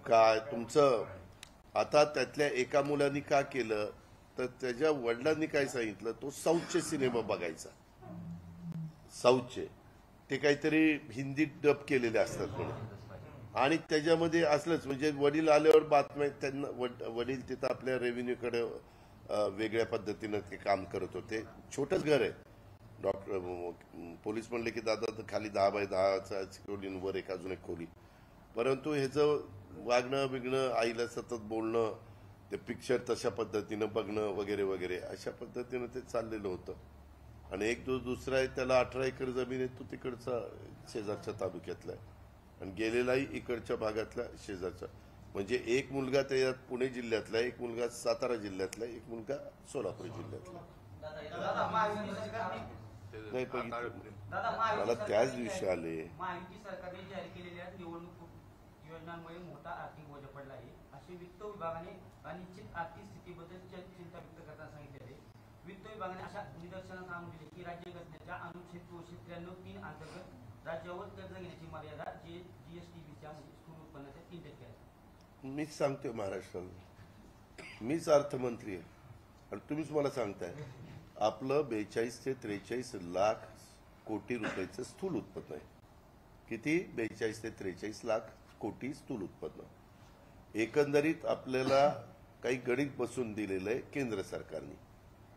काय तुमचं. आता त्यातल्या एका मुलांनी का केलं तर त्याच्या वडिलांनी काय सांगितलं, तो साऊथचे सिनेमा बघायचा. साऊथचे ते काहीतरी हिंदीत डब केलेले असतात म्हणून, आणि त्याच्यामध्ये असलंच म्हणजे वडील आल्यावर बातम्या त्यांना वडील तिथं आपल्या रेव्हेन्यूकडे वेगळ्या पद्धतीनं ते काम करत होते. छोटंच घर आहे. पोलीस म्हणले की दादा तर खाली 10 बाय 10चा खोली, वर एक अजून एक खोली. परंतु ह्याचं वागणं बिगणं, आईला सतत बोलणं, ते पिक्चर तशा पद्धतीनं बघणं वगैरे वगैरे अशा पद्धतीनं ते चाललेलं होतं. आणि एक दुसरा आहे, त्याला 18 एकर जमीन आहे, तो तिकडचा शेजारच्या तालुक्यातला आहे आणि गेलेलाही इकडच्या भागातल्या शेजारचा. म्हणजे एक मुलगा त्याच्यात पुणे जिल्ह्यातला, एक मुलगा सातारा जिल्ह्यातला, एक मुलगा सोलापूर जिल्ह्यातला. नाही बघितलं मला त्याच दिवशी आले. महायुती सरकारने जारी केलेल्या निवडणूक योजनांमुळे मोठा आर्थिक बोजा पडला आहे असे वित्त विभागाने अनिश्चित आर्थिक स्थितीबद्दल चिंता व्यक्त करताना सांगितले आहे. वित्त विभागाने अशा निदर्शनास आणून दिले की राज्य घटनेच्या अनुच्छेद 293 अंतर्गत राज्यावर कर्ज घेण्याची मर्यादा जीएसटीबीच्या स्थूल उत्पन्नाच्या 3% आहे. मीच सांगतोय महाराष्ट्राला, मीच अर्थमंत्री आहे आणि तुम्हीच मला सांगताय आपलं 42 ते 43 लाख कोटी रुपयाचं स्थूल उत्पन्न आहे. किती? 42 ते 43 लाख कोटी स्थूल उत्पन्न. एकंदरीत आपल्याला काही गणित बसून दिलेलं आहे केंद्र सरकारने,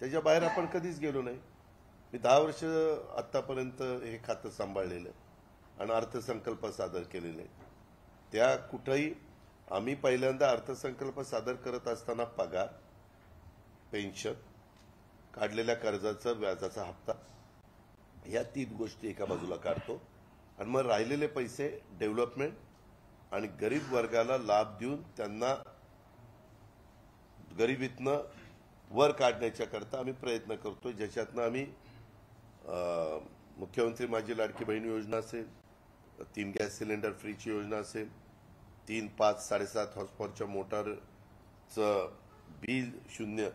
त्याच्या बाहेर आपण कधीच गेलो नाही. मी 10 वर्ष आतापर्यंत हे खातं सांभाळलेलं आणि अर्थसंकल्प सादर केलेले. त्या कुठंही आम्ही पहिल्यांदा अर्थसंकल्प सादर करत असताना पगार, पेन्शन, काढलेल्या कर्जाचा व्याजाचा हप्ता, या 3 गोष्टी एका बाजूला काढतो आणि मग राहिलेले पैसे डेव्हलपमेंट आणि गरीब वर्गाला लाभ देऊन त्यांना गरिबीतनं वर काढण्याच्या करता आम्ही प्रयत्न करतो. ज्याच्यातनं आम्ही मुख्यमंत्री माझी लाडकी बहीण योजना असेल, 3 गॅस सिलेंडर फ्रीची योजना असेल, 3, 5, 7.5 हॉर्सपॉवरच्या मोटारचं बिल 0,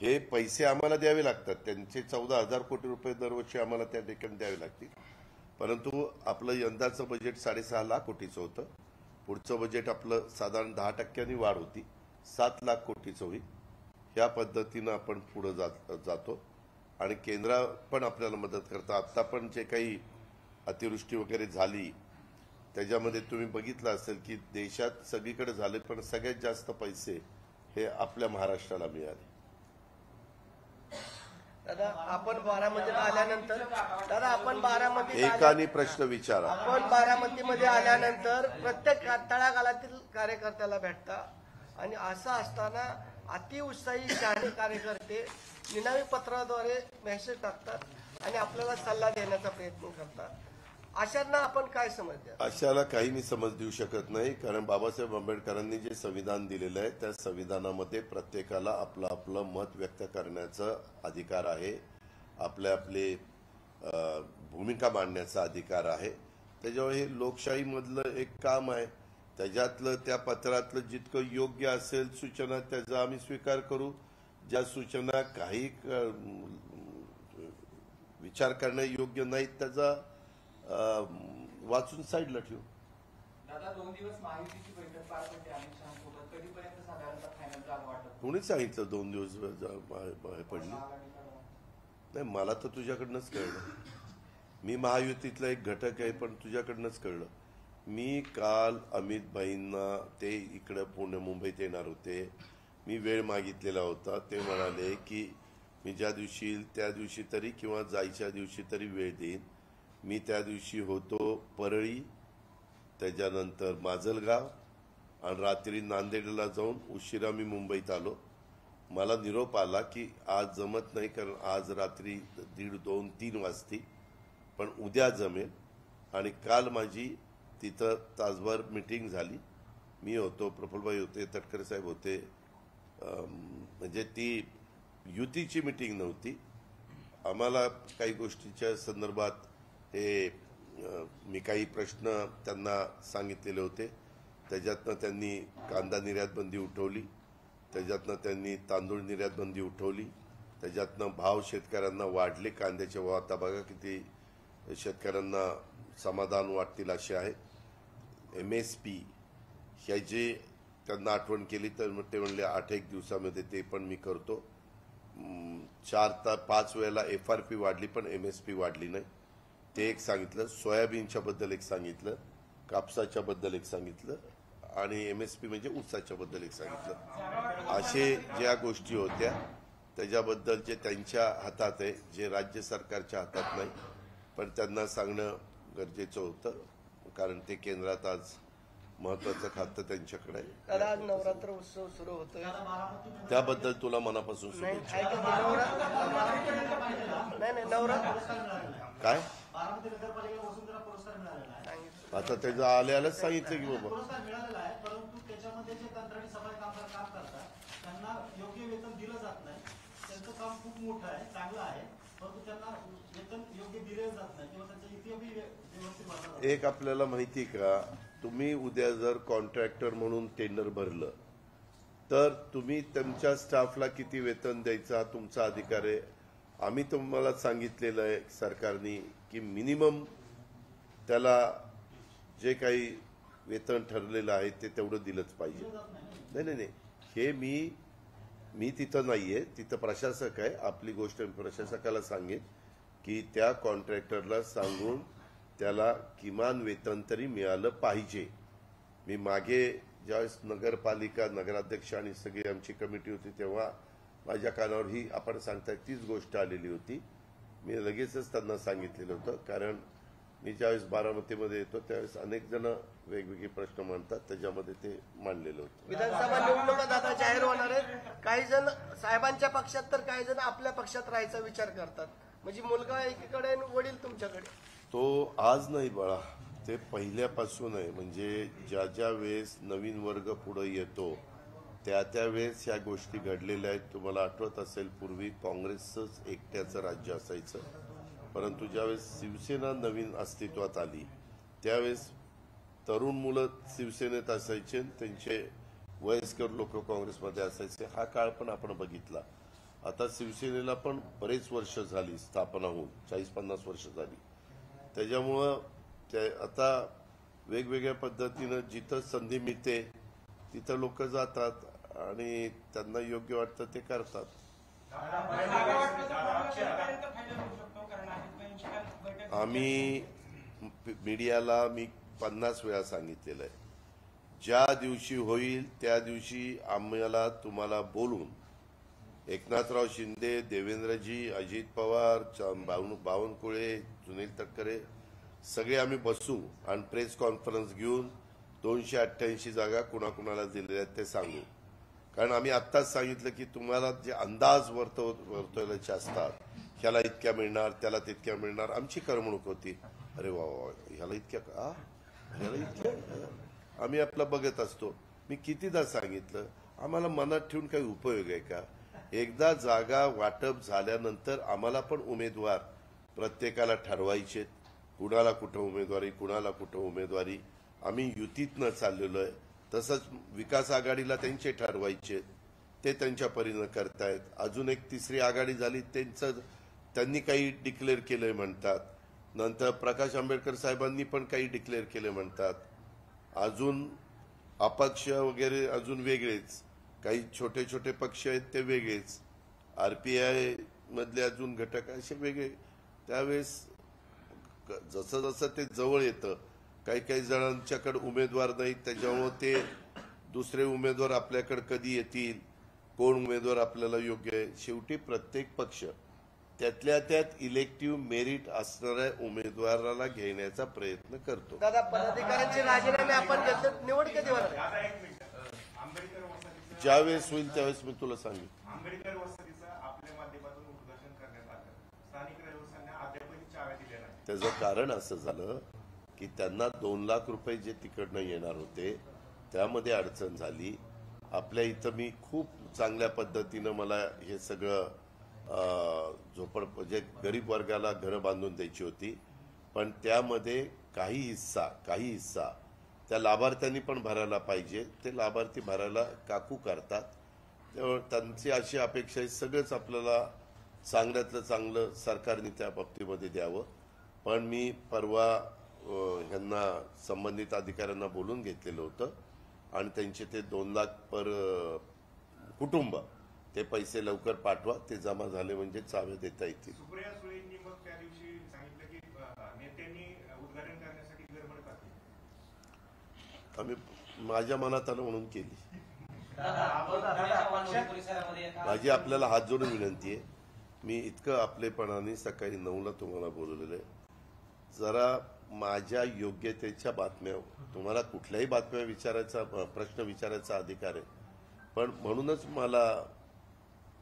हे पैसे आम्हाला द्यावे लागतात. त्यांचे 14,000 कोटी रुपये दरवर्षी आम्हाला त्या ठिकाणी द्यावे लागतील. परंतु आपलं यंदाचं बजेट 6.5 लाख कोटीचं होतं. पुढचं बजेट आपलं साधारण 10% वाढ होती, 7 लाख कोटीचं होईल. ह्या पद्धतीनं आपण पुढे जातो आणि केंद्र पण आपल्याला मदत करतं. आता पण जे काही अतिवृष्टी वगैरे झाली त्याच्यामध्ये तुम्ही बघितलं असेल की देशात सगळीकडे झाले, पण सगळ्यात जास्त पैसे हे आपल्या महाराष्ट्राला मिळाले. दादा आपण बारामतीला आल्यानंतर एकाने प्रश्न विचारा. आपण बारामतीमध्ये आल्यानंतर प्रत्येक तळागाळातील कार्यकर्त्याला भेटता आणि असं असताना अतिउत्साही शहाणे कार्यकर्ते निनावी पत्राद्वारे मेसेज टाकतात आणि आपल्याला सल्ला देण्याचा प्रयत्न करतात. अशांना आपण काय समज द्या? अशाला काही मी समज देऊ शकत नाही, कारण बाबासाहेब आंबेडकरांनी जे संविधान दिलेलं आहे त्या संविधानामध्ये प्रत्येकाला आपलं आपलं मत व्यक्त करण्याचा अधिकार आहे, आपले भूमिका मांडण्याचा अधिकार आहे. त्याच्यामुळे हे लोकशाहीमधलं एक काम आहे. त्याच्यातलं त्या पत्रातलं जितकं योग्य असेल सूचना त्याचा आम्ही स्वीकार करू. ज्या सूचना काही विचार करणे योग्य नाहीत त्याचा वाचून साईडला ठेवू. दादा 2 दिवस महायुतीची बैठक पार पडली अमित शहांसोबत, कधीपर्यंत साधारणतः फायनल जागा वाटत? कोणीच सांगितलं 2 दिवस पडली नाही, मला तर तुझ्याकडनंच कळलं. मी महायुतीतला एक घटक आहे, पण तुझ्याकडनंच कळलं. मी काल अमित भाईंना, ते इकडं पुणे मुंबईत येणार होते, मी वेळ मागितलेला होता. ते म्हणाले की मी ज्या दिवशी येईल त्या दिवशी तरी किंवा जायच्या दिवशी तरी वेळ देईन. मी त्या दिवशी होतो परळी, त्याच्यानंतर माजलगाव आणि रात्री नांदेडला जाऊन उशिरा मी मुंबईत आलो. मला निरोप आला की आज जमत नाही, कारण आज रात्री 1:30, 2, 3 वाजती, पण उद्या जमेल. आणि काल माझी तिथं तासभर मीटिंग झाली. मी होतो, प्रफुल्लभाई होते, तटकरे साहेब होते. म्हणजे ती युतीची मीटिंग नव्हती. आम्हाला काही गोष्टीच्या संदर्भात मी काही प्रश्न त्यांना सांगितलेले होते. त्याच्यातनं त्यांनी कांदा निर्यात बंदी उठवली, त्याच्यातनं त्यांनी तांदूळ निर्यात बंदी उठवली, त्याच्यातनं भाव शेतकऱ्यांना वाढले. कांद्याचे भाव आता बघा किती शेतकऱ्यांना समाधान वाटतील असे आहे. MSP ह्याची त्यांना आठवण केली तर ते म्हणले 8-1 दिवसामध्ये ते पण मी करतो. 4-5 वेळेला FRP वाढली पण MSP वाढली नाही, ते एक सांगितलं. सोयाबीनच्या बद्दल एक सांगितलं, कापसाच्या बद्दल एक सांगितलं आणि MSP म्हणजे ऊसाच्या बद्दल एक सांगितलं. असे ज्या गोष्टी होत्या त्याच्याबद्दल जे त्यांच्या हातात आहे, जे राज्य सरकारच्या हातात नाही, पण त्यांना सांगणं गरजेचं होतं, कारण ते केंद्रात आज महत्वाचं खातं त्यांच्याकडे आहे. दादा आज नवरात्र उत्सव सुरू होतोय. त्याबद्दल तुला मनापासून नाही शुभेच्छा. ऐका की नाही नवरात्र काय बारामती नगरपालिकेला वसुंधरा पुरस्कार मिळालेला आहे. सांगितलं. आता त्याचं आल्यालाच सांगितलं की बाबा पुरस्कार मिळालेला आहे, परंतु त्याच्यामध्ये जे कंत्राटी सफाई कामगार काम करतात त्यांना योग्य वेतन दिलं जात नाही. त्यांचं काम खूप मोठं आहे, चांगलं आहे, परंतु त्यांना वेतन योग्य दिले जात नाही किंवा त्यांचं इतिहासही व्यवस्थित भरला जात नाही. एक आपल्याला माहिती का, तुम्ही उद्या जर कॉन्ट्रॅक्टर म्हणून टेंडर भरलं तर तुम्ही तुमच्या स्टाफला किती वेतन द्यायचा तुमचा अधिकार आहे. आम्ही तुम्हाला सांगितलेलं आहे सरकारने की मिनिमम त्याला जे काही वेतन ठरलेलं आहे ते तेवढं दिलंच पाहिजे. नाही नाही नाही, हे मी तिथं नाहीये, तिथं प्रशासक आहे. आपली गोष्ट प्रशासकाला सांगेन की त्या कॉन्ट्रॅक्टरला सांगून त्याला किमान वेतन तरी मिळालं पाहिजे. मी मागे ज्यावेळेस नगरपालिका नगराध्यक्ष आणि सगळी आमची कमिटी होती तेव्हा माझ्या कानावर ही आपण सांगताय तीच गोष्ट आलेली होती. मी लगेचच त्यांना सांगितलेलं होतं, कारण मी ज्यावेळेस बारामतीमध्ये येतो त्यावेळेस अनेक जण वेगवेगळे प्रश्न मांडतात, त्याच्यामध्ये ते मांडलेलं होतं. विधानसभा निवडणुका दादा जाहीर होणार आहेत. काही जण साहेबांच्या पक्षात तर काही जण आपल्या पक्षात राहायचा विचार करतात. म्हणजे मुलगा एकीकडे आणि वडील तुमच्याकडे. तो आज नाही बाळा, ते पहिल्यापासून आहे. म्हणजे ज्या ज्या वेळेस नवीन वर्ग पुढे येतो त्या वेळेस ह्या गोष्टी घडलेल्या आहेत. तुम्हाला आठवत असेल पूर्वी काँग्रेसच एकट्याचं राज्य असायचं, परंतु ज्यावेळेस शिवसेना नवीन अस्तित्वात आली त्यावेळेस तरुण मुलं शिवसेनेत असायचे, त्यांचे वयस्कर लोक काँग्रेसमध्ये असायचे. हा काळ पण आपण बघितला. आता शिवसेनेला पण बरेच वर्ष झाली स्थापना होऊन, 40-50 वर्ष झाली. त्याच्यामुळं ते आता वेगवेगळ्या पद्धतीनं जिथं संधी मिळते तिथं लोक जातात आणि त्यांना योग्य वाटतं ते करतात. आम्ही मीडियाला मी 50 वेळा सांगितलेलं आहे, ज्या दिवशी होईल त्या दिवशी आम्हाला तुम्हाला बोलून एकनाथराव शिंदे, देवेंद्रजी, अजित पवार, बावनकुळे, सुनील तटकरे सगळे आम्ही बसू आणि प्रेस कॉन्फरन्स घेऊन 288 जागा कुणाकुणाला दिलेल्या आहेत ते सांगू. कारण आम्ही आत्ताच सांगितलं की तुम्हाला जे अंदाज वर्तवल्याचे असतात, ह्याला इतक्या मिळणार, त्याला तितक्या मिळणार, आमची करमणूक होती. अरे वा वा, ह्याला इतक्या का, ह्याला इतक्या, आम्ही आपलं बघत असतो. मी कितीदा सांगितलं, आम्हाला मनात ठेवून काही उपयोग आहे का. एकदा जागा वाटप झाल्यानंतर आम्हाला पण उमेदवार प्रत्येकाला ठरवायचे, कुणाला कुठं उमेदवारी, कुणाला कुठं उमेदवारी. आम्ही युतीतनं चाललेलो आहे, तसंच विकास आघाडीला त्यांचे ठरवायचे, ते त्यांच्या परीनं करतायत. अजून एक तिसरी आघाडी झाली, त्यांनी काही डिक्लेअर केलंय म्हणतात. नंतर प्रकाश आंबेडकर साहेबांनी पण काही डिक्लेअर केले म्हणतात. अजून अपक्ष वगैरे अजून वेगळेच, काही छोटे छोटे पक्ष आहेत ते वेगळेच, RPI मधले अजून घटक असे वेगळे. त्यावेळेस जसं जसं ते जवळ येतं, काही काही जणांच्याकडे उमेदवार नाहीत, त्याच्यामुळे ते दुसरे उमेदवार आपल्याकडे कधी येतील, कोण उमेदवार आपल्याला योग्य आहे. शेवटी प्रत्येक पक्ष त्यातल्या त्यात इलेक्टिव्ह मेरिट असणाऱ्या उमेदवाराला घेण्याचा प्रयत्न करतो. दादा पदाधिकाऱ्यांचे राजीनामे आपण घेतले, निवड कधी होणार आहे? ज्यावेळेस होईल त्यावेळेस मी तुला सांगेन. आंबेडकर वसतीचं आपल्या माध्यमातून उद्घाटन करण्यात आलं, स्थानिक रहिवाशांना अद्यापही चाव्या दिल्या नाही. त्याचं कारण असं झालं की त्यांना 2 लाख रुपये जे तिकडनं येणार होते त्यामध्ये अडचण झाली. आपल्या इथं मी खूप चांगल्या पद्धतीनं मला हे सगळं जे गरीब वर्गाला घरं बांधून द्यायची होती, पण त्यामध्ये काही हिस्सा त्या लाभार्थ्यांनी पण भरायला पाहिजे. ते लाभार्थी भरायला काकू करतात, त्यामुळे त्यांची अशी अपेक्षा आहे सगळंच आपल्याला चांगल्यातलं चांगलं सरकारने त्या बाबतीमध्ये द्यावं. पण मी परवा ह्यांना संबंधित अधिकाऱ्यांना बोलून घेतलेलं होतं आणि त्यांचे ते 2 लाख पर कुटुंब ते पैसे लवकर पाठवा, ते जमा झाले म्हणजे चावे देता येतील. सुप्रिया सुळेंनी मग त्या दिवशी सांगितलं की नेत्यांनी उद्घाटन करण्यासाठी गडबड करते. आम्ही माझ्या मनात आलं म्हणून केली. माझी आपल्याला हात जोडून विनंती आहे, मी इतकं आपलेपणाने सकाळी 9ला तुम्हाला बोलवलेलं आहे, जरा माझ्या योग्यतेच्या बातम्या, तुम्हाला कुठल्याही बातम्या विचारायचा, प्रश्न विचारायचा अधिकार आहे, पण म्हणूनच मला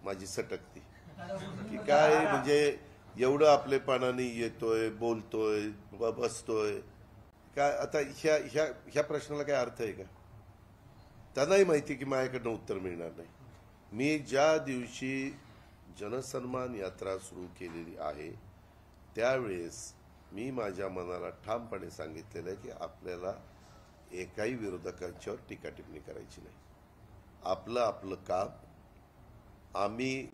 माझी सटकती की काय म्हणजे एवढं आपलेपणाने येतोय, बोलतोय, बसतोय काय. आता ह्या प्रश्नाला काय अर्थ आहे का? त्यांनाही माहिती की माझ्याकडनं उत्तर मिळणार नाही. मी ज्या दिवशी जनसन्मान यात्रा सुरू केलेली आहे त्यावेळेस मी माझ्या मनाला ठामपणे सांगितलेलं आहे की आपल्याला एकाही विरोधकांच्यावर टीका टिप्पणी करायची नाही. आपलं आपलं काम, आम्ही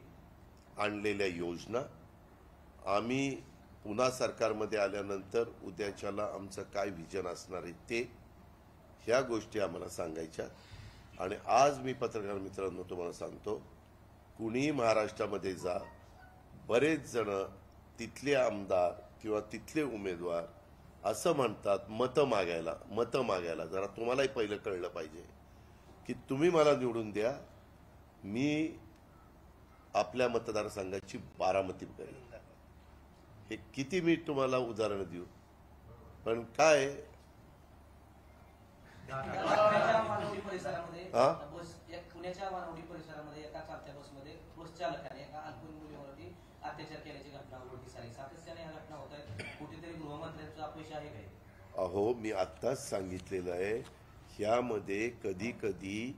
आणलेल्या योजना, आम्ही पुन्हा सरकारमध्ये आल्यानंतर उद्याच्याला आमचं काय विजन असणार आहे ते, ह्या गोष्टी आम्हाला सांगायच्या. आणि आज मी पत्रकार मित्रांनो तुम्हाला सांगतो, कुणीही महाराष्ट्रामध्ये जा, बरेच जण तिथले आमदार किंवा तिथले उमेदवार असं म्हणतात मतं मागायला. जरा तुम्हालाही पहिलं कळलं पाहिजे की तुम्ही मला निवडून द्या, मी आपल्या मतदारसंघाची बारामती करेन. हे किती मी तुम्हाला उदाहरणं देऊ, पण काय पुण्याच्या वानवडी परिसरामध्ये एका चालत्या बसमध्ये बस चालकाने एका अल्पवयीन मुलीवरती अत्याचार केल्याची घटना उघडकीस आली. सातत्याने ह्या घटना होत आहेत. कुठेतरी गृहमंत्र्यांचं अपयश आहे काय? अहो, मी आत्ताच सांगितलेलं आहे, ह्यामध्ये कधी कधी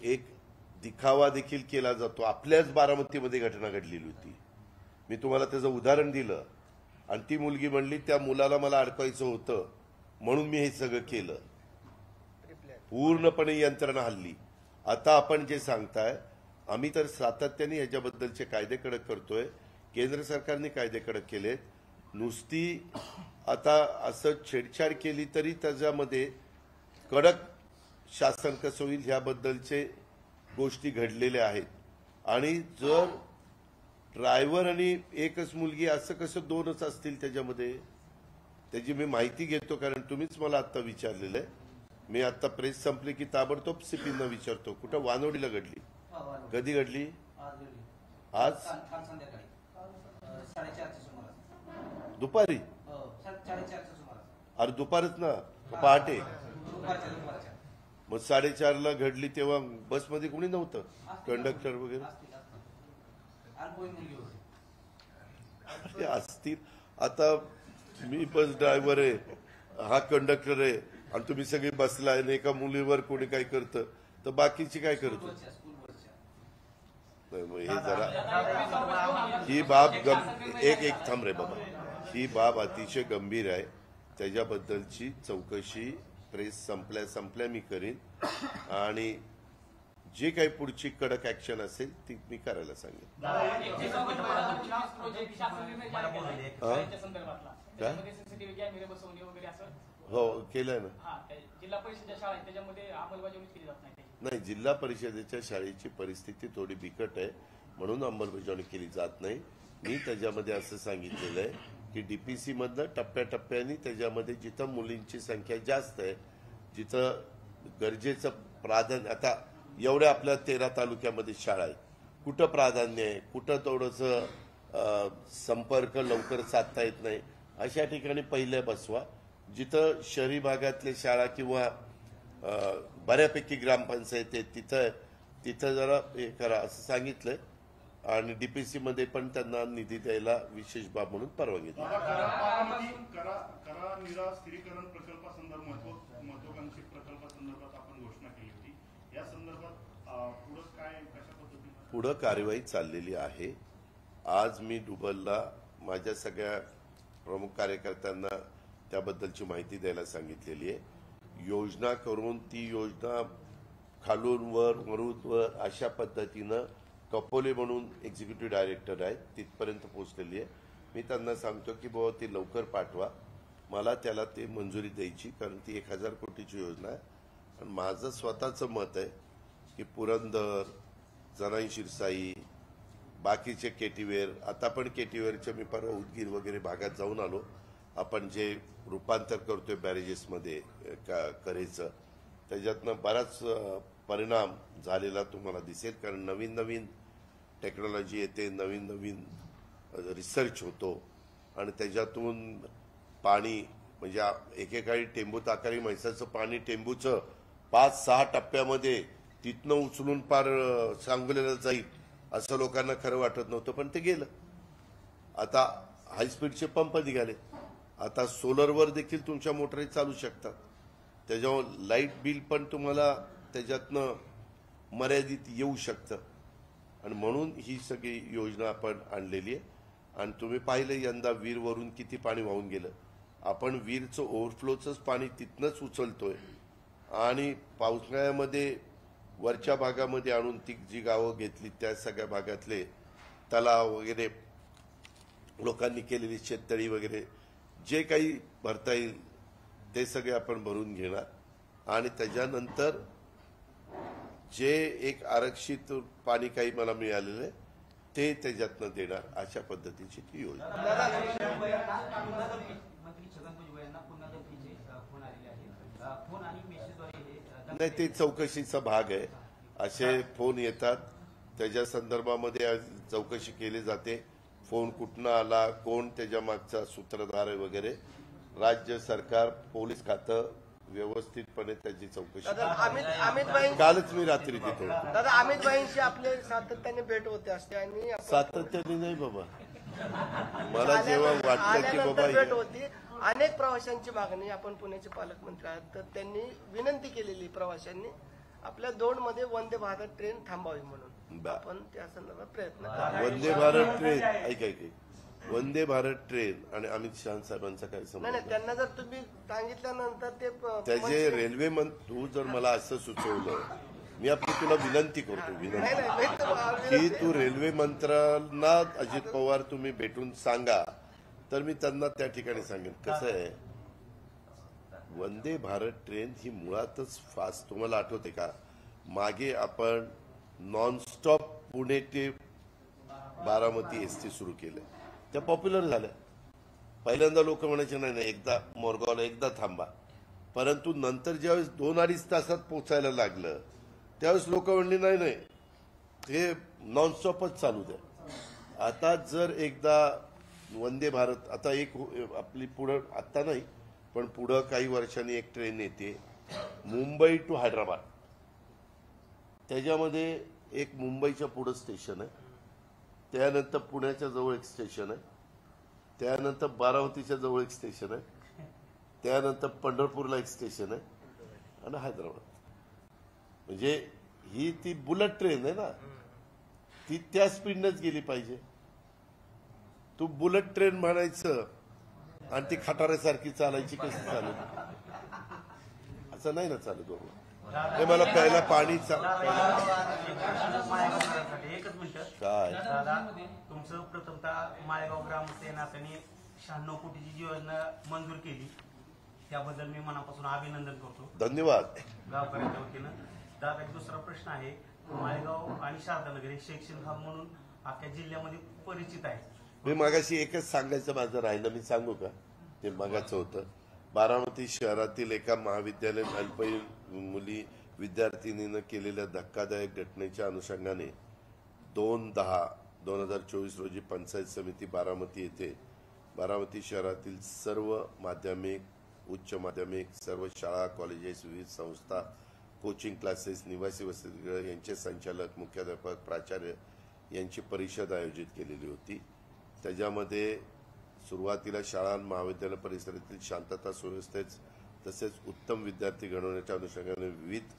एक दिखावा देखील केला जातो. आपल्याच बारामतीमध्ये घटना घडलेली होती, मी तुम्हाला त्याचं उदाहरण दिलं, आणि ती मुलगी म्हणली त्या मुलाला मला अडकायचं होतं म्हणून मी हे सगळं केलं. पूर्णपणे यंत्रणा हल्ली. आता आपण जे सांगताय, आम्ही तर सातत्याने याच्याबद्दलचे कायदे कडक करतोय. केंद्र सरकारने कायदे कडक केलेत. नुसती आता असं छेडछाड केली तरी त्याच्यामध्ये कडक शासन कसं होईल ह्याबद्दलचे गोष्टी घडलेल्या आहेत. आणि जर ड्रायव्हर आणि एकच मुलगी असं कसं दोनच असतील त्याच्यामध्ये, त्याची मी माहिती घेतो, कारण तुम्हीच मला आता विचारलेलं आहे. मी आता प्रेस संपली की ताबडतोब सीपींना विचारतो कुठं वानवडीला घडली, कधी घडली, आज संध्याकाळी 4:30च्या सुमारास, दुपारी. 4:30च्या सुमारास. अरे दुपारच ना, पहाटे. मग 4:30ला घडली तेव्हा बसमध्ये कोणी नव्हतं, कंडक्टर वगैरे असतील. आता मी बस ड्रायव्हर आहे, हा कंडक्टर आहे, आणि तुम्ही सगळे बसलाय आणि एका मुलीवर कोणी काय करतं तर बाकीची काय करतो. हे जरा ही बाब एक थांब रे बाबा, ही बाब अतिशय गंभीर आहे. त्याच्याबद्दलची चौकशी प्रेस संपल्या मी करीन, आणि जे काही पुढची कडक ऍक्शन असेल ती मी करायला सांगेन. हो केलंय ना. जिल्हा परिषदेच्या शाळा त्याच्यामध्ये अंमलबजावणी केली जात नाही. जिल्हा परिषदेच्या शाळेची परिस्थिती थोडी बिकट आहे म्हणून अंमलबजावणी केली जात नाही. मी त्याच्यामध्ये असं सांगितलेलं आहे की डीपीसी मधनं टप्प्याटप्प्याने त्याच्यामध्ये जिथं मुलींची संख्या जास्त आहे, जिथं गरजेचं प्राधान्य, आता एवढ्या आपल्या 13 तालुक्यामध्ये शाळा आहे, कुठं प्राधान्य आहे, कुठं थोडंसं संपर्क लवकर साधता येत नाही, अशा ठिकाणी पहिले बसवा. जिथं शहरी भागातल्या शाळा किंवा बऱ्यापैकी ग्रामपंचायत आहे तिथं जरा हे करा असं सांगितलंय. आणि डीपीसी मध्ये पण त्यांना निधी द्यायला विशेष बाब म्हणून परवानगी दिली. करा निरा स्थिरीकरण प्रकल्पासंदर्भात महत्वाकांक्षी प्रकल्पासंदर्भात आपण घोषणा केली होती. या संदर्भात पुढे काय कशा पद्धतीने पुढे कार्यवाही चाललेली आहे. आज मी डुबलला माझ्या सगळ्या प्रमुख कार्यकर्त्यांना त्याबद्दलची माहिती द्यायला सांगितलेली आहे. योजना करून ती योजना खालून वर वरून वर अशा पद्धतीनं कपोले म्हणून एक्झिक्युटिव्ह डायरेक्टर आहेत तिथपर्यंत पोहोचलेली आहे. मी त्यांना सांगतो की बाबा ती लवकर पाठवा, मला त्याला ते मंजुरी द्यायची, कारण ती 1000 कोटीची योजना आहे. आणि माझं स्वतःचं मत आहे की पुरंदर, जनाई शिरसाई, बाकीचे केटीवेर, आता पण केटीवेरच्या मी परवा उदगीर वगैरे भागात जाऊन आलो. आपण जे रूपांतर करतोय बॅरेजेसमध्ये करेचं, त्याच्यातनं बराच परिणाम झालेला तुम्हाला दिसेल. कारण नवीन नवीन टेक्नॉलॉजी येते, नवीन नवीन रिसर्च होतो आणि त्याच्यातून पाणी म्हणजे एकेकाळी टेंबू ताकारी म्हैसाचं पाणी टेंबूचं 5-6 टप्प्यामध्ये तिथनं उचलून पार सांगोल्याला जाईल असं लोकांना खरं वाटत नव्हतं, पण ते गेलं. आता हायस्पीडचे पंप निघाले, आता सोलरवर देखील तुमच्या मोटरी चालू शकतात. त्याच्यावर लाईट बिल पण तुम्हाला त्याच्यातनं मर्यादित येऊ शकतं आणि म्हणून ही सगळी योजना आपण आणलेली आहे. आणि तुम्ही पाहिलं यंदा वीरवरून किती पाणी वाहून गेलं. आपण वीरचं ओव्हरफ्लोचंच पाणी तिथनंच उचलतोय आणि पावसाळ्यामध्ये वरच्या भागामध्ये आणून ती जी गावं घेतली त्या सगळ्या भागातले तलाव वगैरे लोकांनी केलेली शेततळी वगैरे जे काही भरता येईल ते सगळे आपण भरून घेणार आणि त्याच्यानंतर जे एक आरक्षित पाणी काही मला मिळालेलं आहे ते त्याच्यातनं देणार. अशा पद्धतीची ती योजना. मंत्री छगन भुजबळ यांना पुन्हा धमकीचे फोन आलेले आहेत. फोन आणि मेसेजद्वारे हे नाही, ते चौकशीचा भाग आहे. असे फोन येतात, त्याच्या संदर्भामध्ये आज चौकशी केली जाते. फोन कुठनं आला, कोण त्याच्या मागचा सूत्रधार आहे वगैरे. राज्य सरकार, पोलीस खातं व्यवस्थितपणे त्याची चौकशी. दादा अमित भाई, कालच मी रात्री तिथे होतो. दादा अमित भाईंशी आपले सातत्याने भेट होते असते आणि आपण- सातत्याने नाही बाबा, मला जेव्हा वाटलं की बाबा भेट होती. अनेक प्रवाशांची मागणी, आपण पुण्याचे पालकमंत्री आहात तर त्यांनी विनंती केलेली प्रवाशांनी आपल्या दौंडमध्ये वंदे भारत ट्रेन थांबावी म्हणून. आपण त्या संदर्भात प्रयत्न करू. वंदे भारत ट्रेन ऐक वंदे भारत ट्रेन आणि अमित शहा साहेबांचा काय नाही संबंध? नाही, त्यांना जर तुम्ही सांगितल्यानंतर ते त्याचे रेल्वे तू जर मला असं सुचवलं, मी आपली तुला विनंती करतो, नाही विनंती नाही, की तू रेल्वे मंत्र्यांना अजित पवार तुम्ही भेटून सांगा, तर मी त्यांना त्या ठिकाणी सांगेन. कसं आहे, वंदे भारत ट्रेन ही मुळातच फास्ट. तुम्हाला आठवते का, मागे आपण नॉनस्टॉप पुणे ते बारामती एसटी सुरू केलं, त्या पॉप्युलर झाल्या. पहिल्यांदा लोक म्हणायचे नाही नाही, एकदा मोरगावला एकदा थांबा. परंतु नंतर ज्यावेळेस 2-2.5 तासात पोचायला लागलं त्यावेळेस लोक म्हणली नाही नाही, ते नॉनस्टॉपच चालू द्या. आता जर एकदा वंदे भारत, आता एक आपली पुढं, आता नाही पण पुढं काही वर्षांनी एक ट्रेन येते मुंबई टू हैदराबाद. त्याच्यामध्ये एक मुंबईच्या पुढं स्टेशन आहे, त्यानंतर पुण्याच्या जवळ एक स्टेशन आहे, त्यानंतर बारामतीच्या जवळ एक स्टेशन आहे, त्यानंतर पंढरपूरला एक स्टेशन आहे आणि हैदराबाद. म्हणजे ही ती बुलेट ट्रेन आहे ना, ती त्या स्पीडनंच गेली पाहिजे. तू बुलेट ट्रेन म्हणायचं आणि ती खटाऱ्यासारखी चालायची, कशी चालेल? असं नाही ना चालत बाबा. हे मला प्यायला पाणीचा एकच मिनिट काय दादा, तुमचं प्रथमतः माळेगाव ग्रामसेनाने 96 कोटीची जी योजना मंजूर केली त्याबद्दल मी मनापासून अभिनंदन करतो. धन्यवाद. गावकऱ्यांच्या वतीनं. दादा, एक दुसरा प्रश्न आहे. माळेगाव आणि शारदानगर हे शैक्षणिक हब म्हणून अख्ख्या जिल्ह्यामध्ये परिचित आहे. मी मगाशी एकच सांगायचं माझं राहिलं, मी सांगू का? ते मगाचं होतं. बारामती शहरातील एका महाविद्यालयात अल्पवयीन मुली विद्यार्थिनीनं केलेल्या धक्कादायक घटनेच्या अनुषंगाने 2/10/2024 रोजी पंचायत समिती बारामती येथे बारामती शहरातील सर्व माध्यमिक, उच्च माध्यमिक, सर्व शाळा, कॉलेजेस, विविध संस्था, कोचिंग क्लासेस, निवासी वसतिगृह यांचे संचालक, मुख्याध्यापक, प्राचार्य यांची परिषद आयोजित केलेली होती. त्याच्यामध्ये सुरुवातीला शाळा आणि महाविद्यालय परिसरातील शांतता सुव्यवस्थेत तसेच उत्तम विद्यार्थी घडवण्याच्या अनुषंगाने विविध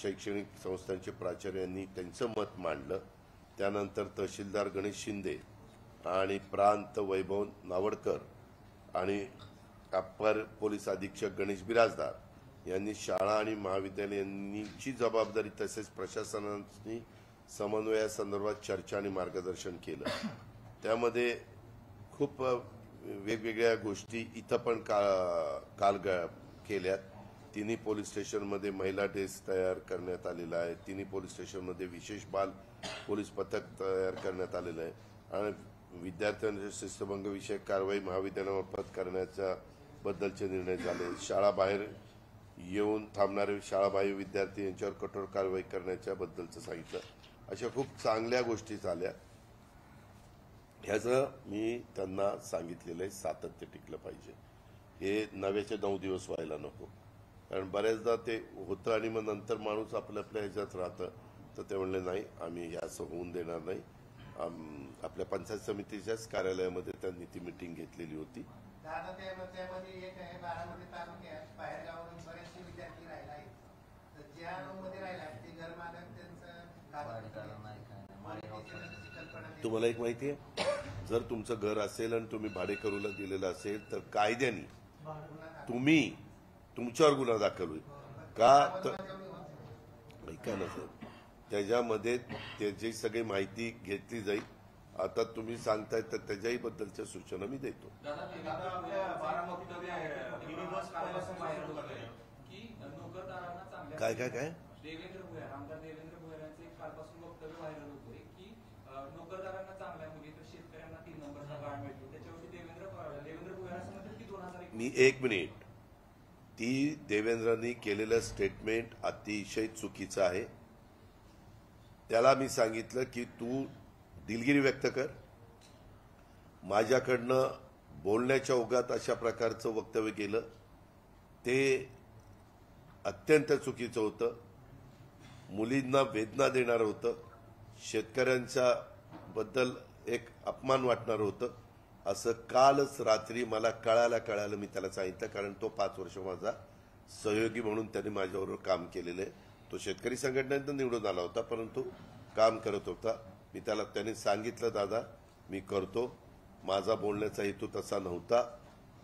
शैक्षणिक संस्थांचे प्राचार्यांनी त्यांचं मत मांडलं. त्यानंतर तहसीलदार गणेश शिंदे आणि प्रांत वैभव नावडकर आणि अप्पर पोलीस अधीक्षक गणेश बिराजदार यांनी शाळा आणि महाविद्यालयांची जबाबदारी तसेच प्रशासनाची समन्वयासंदर्भात चर्चा आणि मार्गदर्शन केलं. त्यामध्ये खूप वेगवेगळ्या गोष्टी इथं पण काल केल्यात. तिन्ही पोलीस स्टेशनमध्ये महिला डेस्क तयार करण्यात आलेला आहे. तिन्ही पोलीस स्टेशनमध्ये विशेष बाल पोलीस पथक तयार करण्यात आलेलं आहे आणि विद्यार्थ्यांच्या शिस्तभंग विषयक कारवाई महाविद्यालयामार्फत करण्याच्या बद्दलचे निर्णय झाले. शाळा बाहेर येऊन थांबणारे शाळाबाह्य विद्यार्थी यांच्यावर कठोर कारवाई करण्याच्या बद्दलचं सांगितलं. अशा खूप चांगल्या गोष्टी झाल्या. ह्याचं मी त्यांना सांगितलेलं आहे, सातत्य टिकलं पाहिजे. हे नव्याचे 9 दिवस व्हायला नको. कारण बऱ्याचदा ते होतं आणि मग नंतर माणूस आपल्या ह्याच्यात राहतं. तर ते म्हणले नाही, आम्ही हे असं होऊन देणार नाही. आपल्या पंचायत समितीच्याच कार्यालयामध्ये त्यांनी ती मीटिंग घेतलेली होती. दादा त्यामध्ये एक आहे, बारामती तालुक्यात बाहेर गावावरून बरेचसे विद्यार्थी राहिले आहेत. तर ज्या रूममध्ये राहिला ते घरमालक तुम्हाला एक माहिती आहे, जर तुमचं घर असेल आणि तुम्ही भाडेकरूला दिलेलं असेल तर कायद्याने तुम्ही तुमच्यावर गुन्हा दाखल होईल. का तर ऐका ना सर, त्याच्यामध्ये त्याची सगळी माहिती घेतली जाईल. आता तुम्ही सांगताय तर त्याच्याही बद्दलच्या सूचना मी देतो. काय काय काय देवेंद्र भुयार, आमदार देवेंद्र भुयारांचे कालपासून वक्तव्य व्हायरल होतोय की नोकरदारांना चांगला आहे, म्हणजे तर शेतकऱ्यांना 3 नंबरचा गाळ मिळतो. त्याच्यावरती देवेंद्र भुयार असं म्हणतात की 2001 मी 1 मिनिट, ती देवेंद्रांनी केलेलं स्टेटमेंट अतिशय चुकीचं आहे. त्याला मी सांगितलं की तू दिलगिरी व्यक्त कर. माझ्याकडनं बोलण्याच्या ओघात अशा प्रकारचं वक्तव्य केलं ते अत्यंत चुकीचं होतं. मुलींना वेदना देणारं होतं. शेतकऱ्यांच्या बद्दल एक अपमान वाटणारं होतं. असं कालच रात्री मला कळायला मी त्याला सांगितलं. कारण तो 5 वर्ष माझा सहयोगी म्हणून त्याने माझ्याबरोबर काम केलेलं आहे. तो शेतकरी संघटनेतून निवडून आला होता, परंतु काम करत होता. मी त्याने सांगितलं, दादा मी करतो, माझा बोलण्याचा हेतू तसा नव्हता.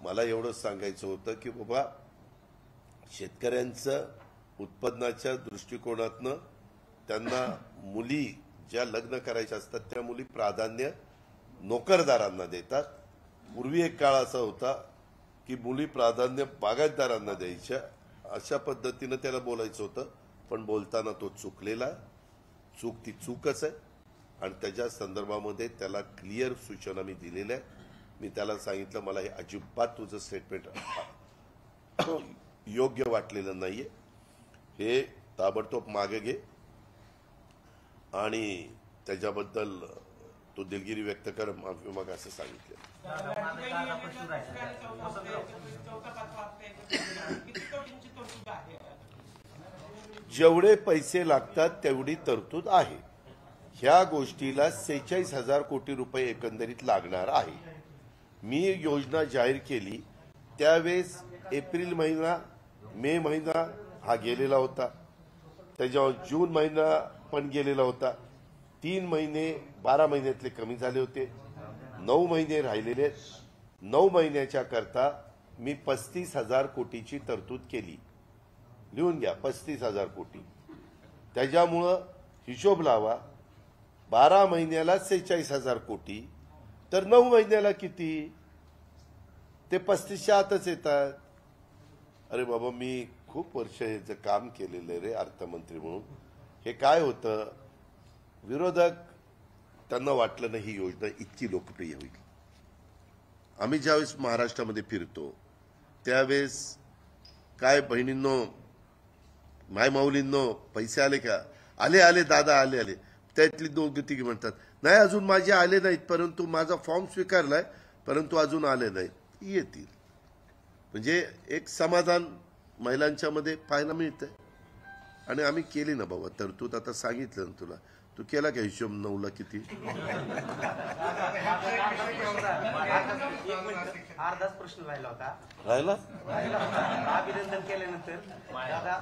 मला एवढंच सांगायचं होतं की बाबा शेतकऱ्यांचं उत्पन्नाच्या दृष्टिकोनातनं त्यांना मुली ज्या लग्न करायच्या असतात त्या मुली प्राधान्य नोकरदारांना देतात. पूर्वी एक काळ असा होता की मुली प्राधान्य बागायतदारांना द्यायच्या. अशा पद्धतीनं त्याला बोलायचं होतं, पण बोलताना तो चुकलेला. चूक ती चूकच आहे आणि त्याच्या संदर्भामध्ये त्याला क्लिअर सूचना मी दिलेल्या आहे. मी त्याला सांगितलं मला हे अजिबात तुझं स्टेटमेंट योग्य वाटलेलं नाहीये, हे ताबडतोब मागे घे आणि त्याच्याबद्दल तो दिलगिरी व्यक्त कर, माफी माग असं सांगितलं. जेवढे पैसे लागतात तेवढी तरतूद आहे. ह्या गोष्टीला 46,000 कोटी रुपये एकंदरीत लागणार आहे. मी योजना जाहीर केली त्यावेळेस एप्रिल महिना, मे महिना हा गेलेला होता. त्याच्यावर जून महिना पण गेलेला होता. 3 महिने 12 महिन्यातले कमी झाले होते. 9 महिने राहिलेले. 9 महिन्याच्या करता मी 35,000 कोटीची तरतूद केली. लिहून घ्या, 35,000 कोटी. त्याच्यामुळं हिशोब लावा, 12 महिन्याला 46,000 कोटी तर 9 महिन्याला किती, ते 35च्या आतच येतात. अरे बाबा, मी खूप वर्ष ह्याचं काम केलेलं रे अर्थमंत्री म्हणून. हे काय होतं, विरोधक त्यांना वाटलं नाही ही योजना इतकी लोकप्रिय होईल. आम्ही ज्यावेळेस महाराष्ट्रामध्ये फिरतो त्यावेळेस काय बहिणींनो, मायमाऊलींनो, पैसे आले का? आले दादा, आले. त्यातली 2-3 म्हणतात नाही अजून माझे आले नाहीत, परंतु माझा फॉर्म स्वीकारलाय, परंतु अजून आले नाहीत. येतील. म्हणजे एक समाधान महिलांच्या मध्ये पाहायला मिळतंय. आणि आम्ही केली ना बाबा तरतूद. आता सांगितलं ना तुला, तू केला का हिशोब 9ला किती? अर्धाच प्रश्न राहिला होता. अभिनंदन केल्यानंतर दादा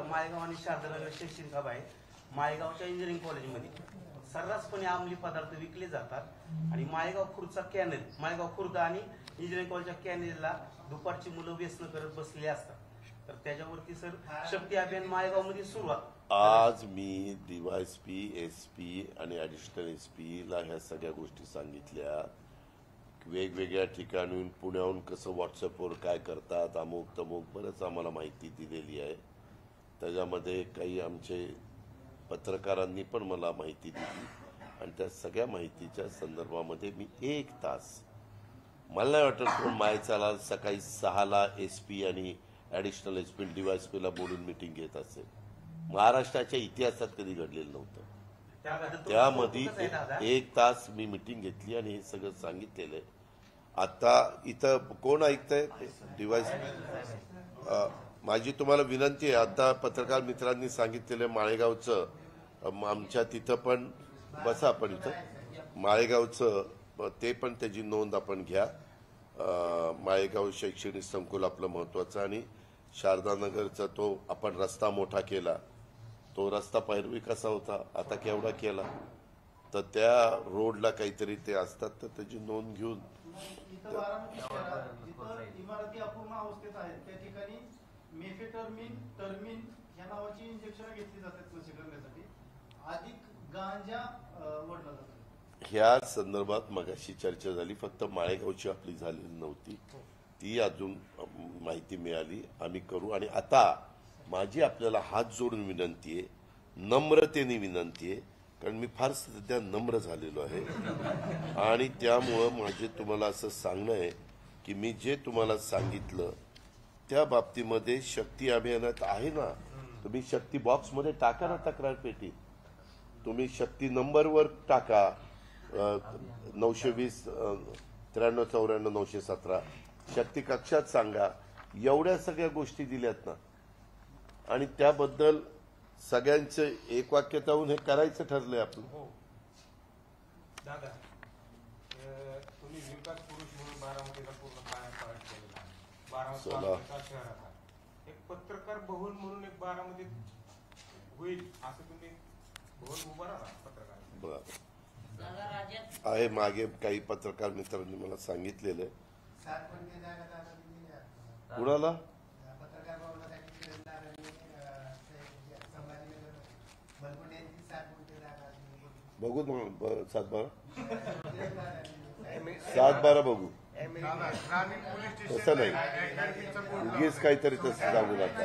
माळेगाव आणि शारदानगर शैक्षणिक हब आहे. माळेगावच्या इंजिनिअरिंग कॉलेजमध्ये सर्रासपणे अंमली पदार्थ विकले जातात आणि माळेगाव खुर्दचा कॅनल, माळेगाव खुर्द आणि इंजिनिअरिंग कॉलेजच्या कॅनलला दुपारची मुलं व्यसन करत बसलेली असतात. तर त्याच्यावरती सर शक्ती अभियान माळेगावमध्ये सुरू आहे. आज मी DYSP, SP आणि ऍडिशनल SP ला ह्या सगळ्या गोष्टी सांगितल्या. वेगवेगळ्या ठिकाणून पुण्याहून कसं व्हॉट्सअपवर काय करतात, अमुक तमुक बरंच आम्हाला माहिती दिलेली आहे. त्याच्यामध्ये काही आमचे पत्रकारांनी पण मला माहिती दिली आणि त्या सगळ्या माहितीच्या संदर्भामध्ये मी 1 तास, मला नाही वाटत कोण मायचाला सकाळी 6ला SP आणि ॲडिशनल एसपी डीवायएसपीला बोलून मिटिंग घेत असेल. महाराष्ट्राच्या इतिहासात कधी घडलेलं नव्हतं. त्यामध्ये 1 तास मी मिटिंग घेतली आणि हे सगळं सांगितलेलं आहे. आता इथं कोण ऐकतंय? डीवायएसपी. माझी तुम्हाला विनंती आहे, आता पत्रकार मित्रांनी सांगितलेलं माळेगावचं, आमच्या तिथं पण बसा, आपण इथं माळेगावचं ते पण त्याची नोंद आपण घ्या. माळेगाव शैक्षणिक संकुल आपलं महत्वाचं, आणि शारदानगरचा तो आपण रस्ता मोठा केला, तो रस्ता पैरवी कसा होता, आता केवढा केला, तर त्या रोडला काहीतरी ते असतात, तर त्याची नोंद घेऊन. इथं बारामती शहरात जिथं इमारती अपूर्ण अवस्थेत आहेत त्या ठिकाणी मेफेटर्मिन टर्मिन या नावाची इंजेक्शन घेतली जातात लसीकरणासाठी, अधिक गांजा ओढला जातो. ह्या संदर्भात मगाशी चर्चा झाली, फक्त माळेगावची आपली झालेली नव्हती, ती अजून माहिती मिळाली, आम्ही करू. आणि आता माझी आपल्याला हात जोडून विनंती आहे, नम्रतेने विनंती आहे, कारण मी फार सध्या नम्र झालेलो आहे, आणि त्यामुळं माझे तुम्हाला असं सांगणं आहे की मी जे तुम्हाला सांगितलं त्या बाबतीमध्ये शक्ती अभियानात आहे ना, तुम्ही शक्ती बॉक्समध्ये टाका ना तक्रार पेटीत, तुम्ही शक्ती नंबरवर टाका 920 9394 917, शक्ती कक्षात सांगा. एवढ्या सगळ्या गोष्टी दिल्यात ना, आणि त्याबद्दल सगळ्यांचं एकवाक्यता होऊन हे करायचं ठरलंय आपलं. दादा, तुम्ही विकास पुरुष म्हणून बारामतीला पूर्ण कायापालट केलेला आहे. बारामती तालुक्याचा शहराचा एक पत्रकार भवन म्हणून एक बारामतीत होईल असं तुम्ही भवन उभा राहा पत्रकार. बरं आहे, मागे काही पत्रकार मित्रांनी मला सांगितलेलं. 7 कोटी जागा दादा दिलेल्या आहेत. कुणाला? पत्रकार भवनासाठी किरणदारांनी संभाजीनगर बलकुंडे यांची 7 कोटी जागा दिली. बघू मग 7-12 7-12 बघू. तसं नाही, उगीच काहीतरी तसं सांगू नका.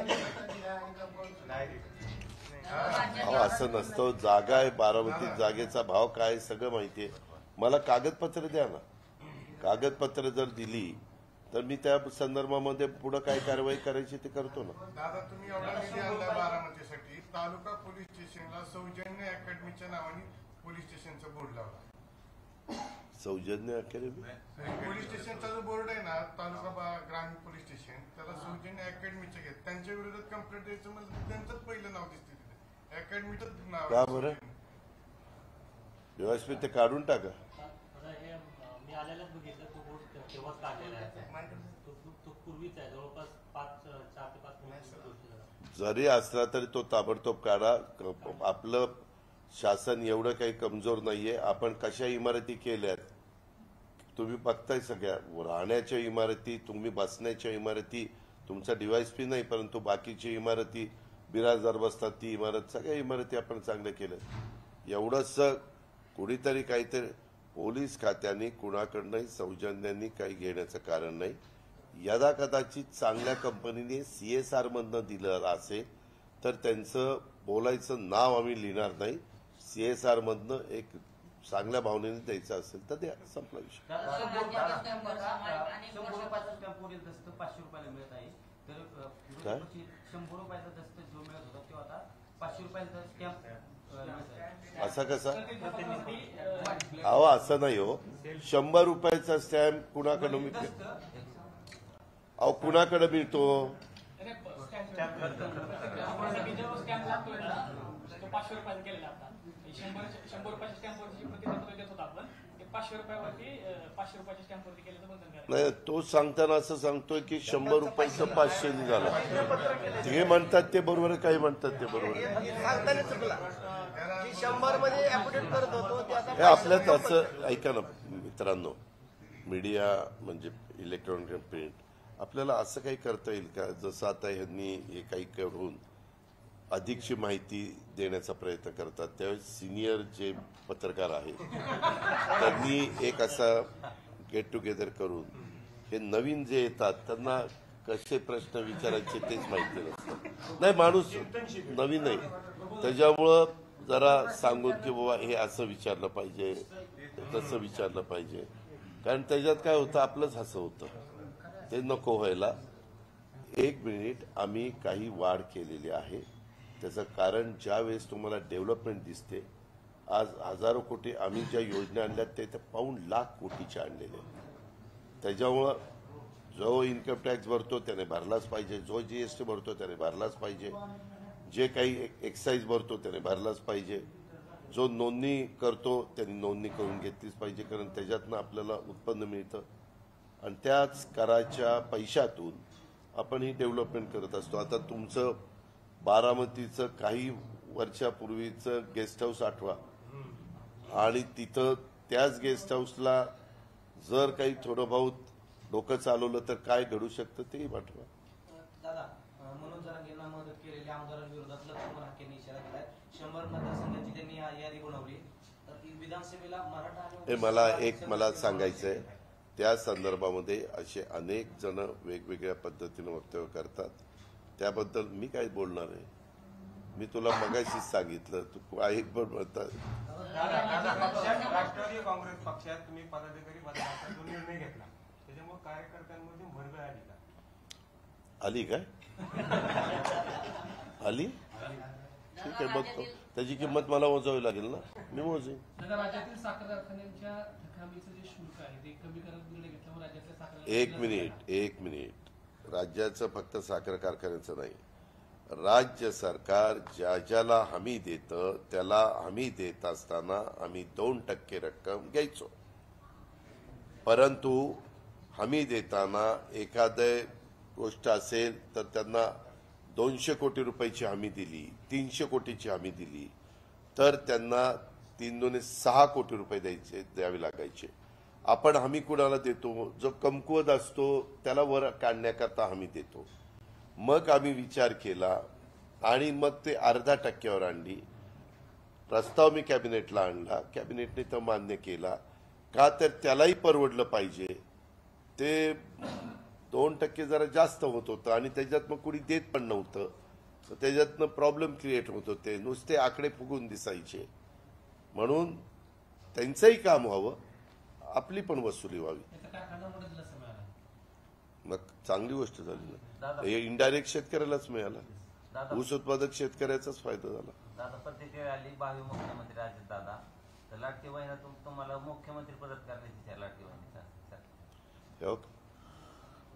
असं नसतं, जागा आहे बारामतीत, जागेचा भाव काय सगळं माहितीये मला. कागदपत्र द्या ना, कागदपत्र जर दिली तर मी त्या संदर्भामध्ये पुढे काय कारवाई करायची ते करतो ना. दादा, तुम्ही एवढा निधी आणला बारामतीसाठी, तालुका पोलीस स्टेशनला सौजन्य अकॅडमीच्या नावाने पोलीस स्टेशनचा बोर्ड लावला. सौजन्य अकॅडमी पोलीस स्टेशनचा जो बोर्ड आहे ना, तालुका ग्रामीण पोलीस स्टेशन, त्याला सौजन्य अकॅडमीचे घेत, त्यांच्या विरोधात कंप्लेंट द्यायचं म्हणजे त्यांचंच पहिलं नाव दिसते तिथे, अकॅडमीचंच नाव. का बरं? डीवायएसपी ते काढून टाका. मी आलेलाच बघितलं, तो बोर्ड तेव्हाच काढलेला आहे, तो पूर्वीच आहे, जवळपास 4 ते 5 महिने. जरी असला तरी तो ताबडतोब काढा. आपलं शासन एवढं काही कमजोर नाहीये. आपण कशा इमारती केल्यात तुम्ही बघताय, सगळ्या राहण्याच्या इमारती, तुम्ही बसण्याच्या इमारती, तुमचा डीवायएसपी नाही परंतु बाकीची इमारती, बिराजदार बसतात ती इमारत, सगळ्या इमारती आपण चांगल्या केल्यात. एवढंच कुणीतरी काहीतरी पोलीस खात्याने कुणाकडनंही सौजन्यांनी काही घेण्याचं कारण नाही. यदा कदाचित चांगल्या कंपनीने CSR मधनं दिलं असेल तर त्यांचं बोलायचं नाव आम्ही लिहिणार नाही. CSR मधनं एक चांगल्या भावनेने द्यायचं असेल तर द्या, संपला विषय. 100 रुपयाचा स्टॅम्प वरील दस्त 500 रुपयाला मिळत आहे. तर 100 रुपयाचा दस्त जो मिळत होता तो आता 500 रुपयाचा स्टॅम्प. असा कसा? अहो असं नाही हो, 100 रुपयाचा स्टॅम्प कुणाकडे मिळतो? अहो कुणाकडे मिळतो? स्टॅम्प लागतोय ना, तो 500 रुपयाचा केलेला आता. 100 रुपयाच्या स्टॅम्पवरची प्रतिबंध देत होता आपण, 500 रुपयावरती 500 रुपयाच्या स्टॅम्पवरती केल्याचं बंधन करायचं. नाही, तो सांगताना असं सांगतोय की 100 रुपयाचं 500 निघालं. ते म्हणतात ते बरोबर आहे, काही म्हणतात ते बरोबर आहे. सांगताना चुकला. 100 मध्ये ऍप्रोडेट करत होतो ते आता हे आपल्यात असं, ऐका ना मित्रांनो, मीडिया म्हणजे इलेक्ट्रॉनिक प्रिंट, आपल्याला असं काही करता येईल का, जसं आता ह्यांनी हे काही करून अधिकची माहिती देण्याचा प्रयत्न करतात, त्यावेळेस सिनियर जे पत्रकार आहेत त्यांनी एक असा गेट टुगेदर करून हे नवीन जे येतात त्यांना कसे प्रश्न विचारायचे तेच माहिती नसतं. नाही, माणूस नवीन नाही, त्याच्यामुळं जरा सांगून की बाबा हे असं विचारलं पाहिजे, तसं विचारलं पाहिजे, कारण त्याच्यात काय होतं, आपलंच असं होतं, ते नको व्हायला. एक मिनिट, आम्ही काही वाढ केलेली आहे. त्याचं कारण ज्या वेळेस तुम्हाला डेव्हलपमेंट दिसते, आज हजारो कोटी आम्ही ज्या योजना आणल्या ते पाऊण लाख कोटीच्या आणलेल्या आहेत. त्याच्यामुळं जो इन्कम टॅक्स भरतो त्याने भरलाच पाहिजे, जो जीएसटी भरतो त्याने भरलाच पाहिजे, जे काही एक्साईज भरतो त्याने भरलाच पाहिजे, जो नोंदणी करतो त्यांनी नोंदणी करून घेतलीच पाहिजे, कारण त्याच्यातनं आपल्याला उत्पन्न मिळतं आणि त्याच कराच्या पैशातून आपण ही डेव्हलपमेंट करत असतो. आता तुमचं बारामतीचं काही वर्षापूर्वीचं गेस्ट हाऊस आठवा आणि तिथं त्याच गेस्ट हाऊसला जर काही थोडं बहुत डोकं चालवलं तर काय घडू शकतं तेही आठवा. दादा, मनोज जरांगेंना मदत केलेल्या आमदारांविरोधात लक्ष्मण हाकेंनी इशारा दिलाय. 100 मतदारसंघाची त्यांनी यादी बनवली तर विधानसभेला मराठा मला सांगायचंय, त्या संदर्भामध्ये असे अनेक जण वेगवेगळ्या पद्धतीनं वक्तव्य करतात. त्याबद्दल मी काय बोलणार आहे? मी तुला मगाशीच सांगितलं, तू आहे पण म्हणतात. राष्ट्रवादी काँग्रेस पक्षात तुम्ही पदाधिकारी पदाचा जो निर्णय घेतला त्याच्यामुळे कार्यकर्त्यांमध्ये भरभर आली का? आली काय? आली? ठीक आहे, बघतो. त्याची किंमत मला मोजावी लागेल ना, मी मोजेन. राज्यातील साखर कारखान्यांच्या थकामीचं जे शुल्क आहे ते कमी करण्याचा निर्णय घेतल्यावर राज्यातल्या साखर एक मिनिट. राज्याचं फक्त साखर कारखान्याचं नाही, राज्य सरकार ज्याला हमी देतं त्याला हमी देत असताना आम्ही 2% रक्कम घ्यायचो. परंतु हमी देताना एखादी गोष्ट असेल तर त्यांना 200 कोटी रुपयाची हमी दिली, 300 कोटीची हमी दिली तर त्यांना 3×6 कोटी रुपये द्यावे लागायचे. आपण हमी कुणाला देतो? जो कमकुवत असतो त्याला वर काढण्याकरता हमी देतो. मग आम्ही विचार केला आणि मग ते 0.5% आणली. प्रस्ताव मी कॅबिनेटला आणला, कॅबिनेटने तो मान्य केला. का तर त्यालाही परवडलं पाहिजे. ते 2% जरा जास्त होत होतं आणि त्याच्यात मग कुणी देत पण नव्हतं, त्याच्यातनं प्रॉब्लेम क्रिएट होत होते, नुसते आकडे फुगून दिसायचे. म्हणून त्यांचंही काम व्हावं, आपली पण वसुली व्हावी. मग चांगली गोष्ट झाली ना. हे इनडायरेक्ट शेतकऱ्यालाच मिळाला, ऊस उत्पादक शेतकऱ्याचाच फायदा झाला. दादा, प्रतिक्रिया आली भावी मुख्यमंत्री अजित दादा, तर लाडकी बहिणी तुम्हाला मुख्यमंत्री पदत करण्याची लाडकी बहिणी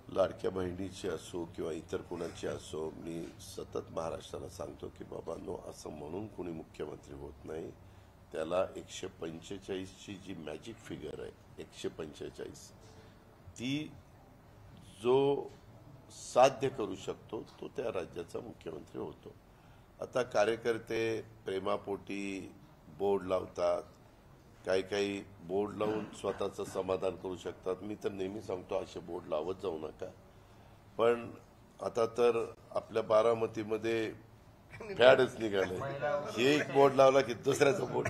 लाडक्या बहिणीची असो किंवा इतर कुणाची असो, मी सतत महाराष्ट्राला सांगतो की बाबांनो, असं म्हणून कोणी मुख्यमंत्री होत नाही. त्याला 145ची जी मॅजिक फिगर आहे 145, ती जो साध्य करू शकतो तो त्या राज्याचा मुख्यमंत्री होतो. आता कार्यकर्ते प्रेमापोटी बोर्ड लावतात, काही बोर्ड लावून स्वतःचं समाधान करू शकतात. मी तर नेहमी सांगतो असे बोर्ड लावत जाऊ नका. पण आता तर आपल्या बारामतीमध्ये फॅडच निघाले, हे एक बोर्ड लावला की दुसऱ्याचं बोर्ड.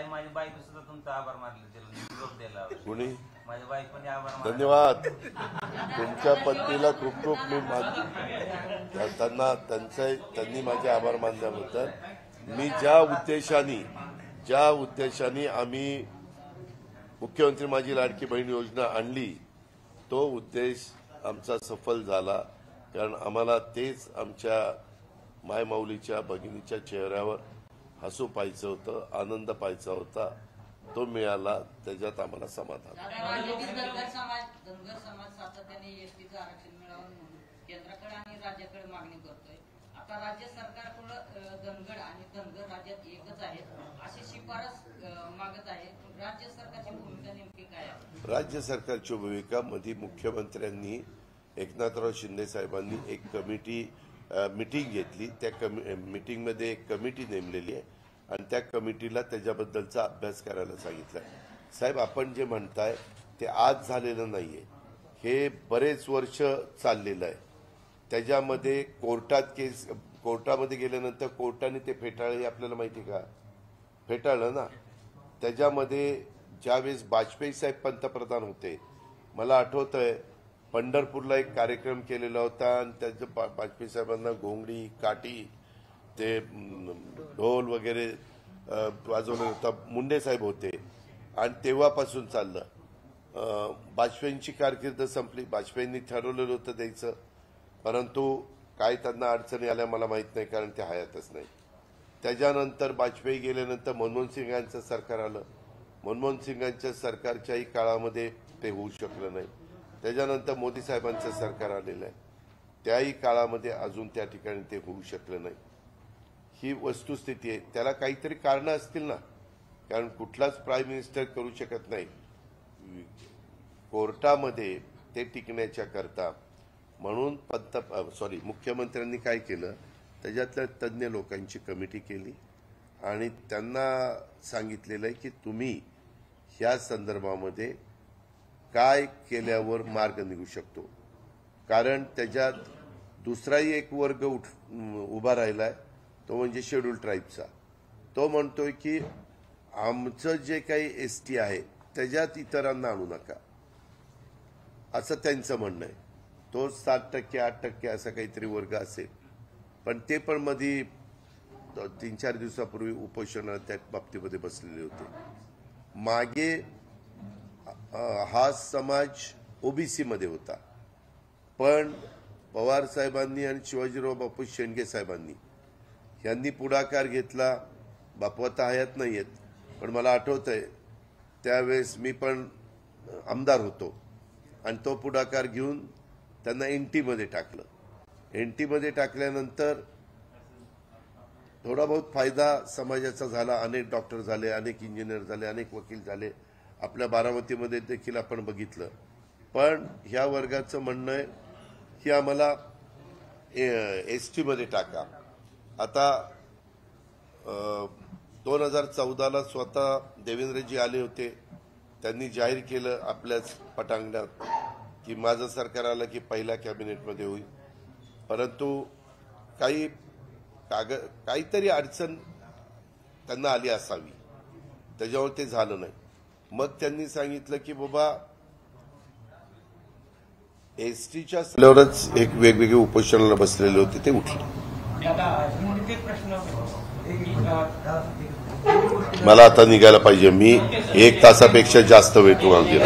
माझी बायको सुद्धा तुमचा आभार मानले, कुणी? माझ्या बायकोने आभार. धन्यवाद. तुमच्या पत्नीला खूप खूप मी त्यांनी माझे आभार मानल्याबद्दल. मी ज्या उद्देशाने आम्ही मुख्यमंत्री माझी लाडकी बहीण योजना आणली, तो उद्देश आमचा सफल झाला. कारण आम्हाला तेच आमच्या मायमाऊलीच्या भगिनीच्या चेहऱ्यावर हसू पाहायचं होतं, आनंद पाहायचा होता. तो मिळाला, त्याच्यात आम्हाला समाधान. धनगर समाज सातत्याने एसटीचं आरक्षण मिळावं म्हणून केंद्राकडे आणि राज्याकडे मागणी करतोय. आता राज्य सरकारकडे धनगर आणि धनगर राज्यात एकच आहेत अशी शिफारस मागत आहे. राज्य सरकारची भूमिका नेमकी काय आहे? राज्य सरकारची भूमिका मध्ये मुख्यमंत्र्यांनी एकनाथराव शिंदे साहेबांनी एक मीटिंग घेतली. त्या मीटिंगमध्ये एक कमिटी नेमलेली आहे आणि त्या कमिटीला त्याच्याबद्दलचा अभ्यास करायला सांगितलाय. साहेब, आपण जे म्हणताय ते आज झालेलं नाहीये, हे बरेच वर्ष चाललेलं आहे. त्याच्यामध्ये कोर्टामध्ये गेल्यानंतर कोर्टाने ते फेटाळलं, हे आपल्याला माहिती का? फेटाळलं ना. त्याच्यामध्ये ज्यावेळेस वाजपेयी साहेब पंतप्रधान होते, मला आठवतंय पंढरपूरला एक कार्यक्रम केलेला होता आणि त्याच्या वाजपेयी साहेबांना घोंगडी, काठी, ते ढोल वगैरे वाजवलं होता. मुंडे साहेब होते आणि तेव्हापासून चाललं. वाजपेयींची कारकीर्द संपली. वाजपेयींनी ठरवलेलं होतं द्यायचं, परंतु काय त्यांना अडचणी आल्या मला माहित नाही, कारण ते हयातच नाही. त्याच्यानंतर वाजपेयी गेल्यानंतर मनमोहन सिंगांचं सरकार आलं. मनमोहन सिंगांच्या सरकारच्याही काळामध्ये ते होऊ शकलं नाही. त्याच्यानंतर मोदी साहेबांचं सरकार आलेलं आहे, त्याही काळामध्ये अजून त्या ठिकाणी ते होऊ शकलं नाही. ही वस्तुस्थिती आहे. त्याला काहीतरी कारणं असतील ना, कारण कुठलाच प्राईम मिनिस्टर करू शकत नाही. कोर्टामध्ये ते टिकण्याच्या करता म्हणून मुख्यमंत्र्यांनी काय केलं, त्याच्यातल्या तज्ज्ञ लोकांची कमिटी केली आणि त्यांना सांगितलेलं आहे की तुम्ही ह्या संदर्भामध्ये काय केल्यावर मार्ग निघू शकतो. कारण त्याच्यात दुसराही एक वर्ग उभा राहिलाय, तो म्हणजे शेड्यूल ट्राईबचा. तो म्हणतोय की आमचं जे काही एसटी आहे त्याच्यात इतरांना आणू नका, असं त्यांचं म्हणणं आहे. तो 7% 8% असा काहीतरी वर्ग असेल. पण ते पण मध्ये 3-4 दिवसापूर्वी उपोषणाला त्या बाबतीमध्ये बसलेले होते. मागे हा समाज ओबीसी मध्ये होता, पण पवार साहेबांनी आणि शिवाजीराव बापू शेंडगे साहेबांनी यांनी पुढाकार घेतला. बापू आता हयात नाही आहेत, पण मला आठवतंय त्यावेळेस मी पण आमदार होतो आणि तो पुढाकार घेऊन त्यांना एनटी मध्ये टाकलं. एनटी मध्ये टाकल्यानंतर थोडा बहुत फायदा समाजाचा झाला. अनेक डॉक्टर झाले, अनेक इंजिनियर झाले, अनेक वकील झाले. आपल्या बारामतीमध्ये देखील आपण बघितलं. पण ह्या वर्गाचं म्हणणं आहे की आम्हाला एसटी मध्ये टाका. आता 2014ला स्वतः देवेंद्रजी आले होते. त्यांनी जाहीर केलं आपल्याच पटांगणात की माझं सरकार आलं की पहिल्या कॅबिनेटमध्ये होईल. परंतु काहीतरी अडचण त्यांना आली असावी, त्याच्यावर ते झालं नाही. मग त्यांनी सांगितलं की बाबा एसटीच्या सल्यावरच एक वेगवेगळे उपोषणाला बसलेले होते, ते उठले. मला आता निघायला पाहिजे. मी 1 तासापेक्षा जास्त वेळ तुम्हाला दिला.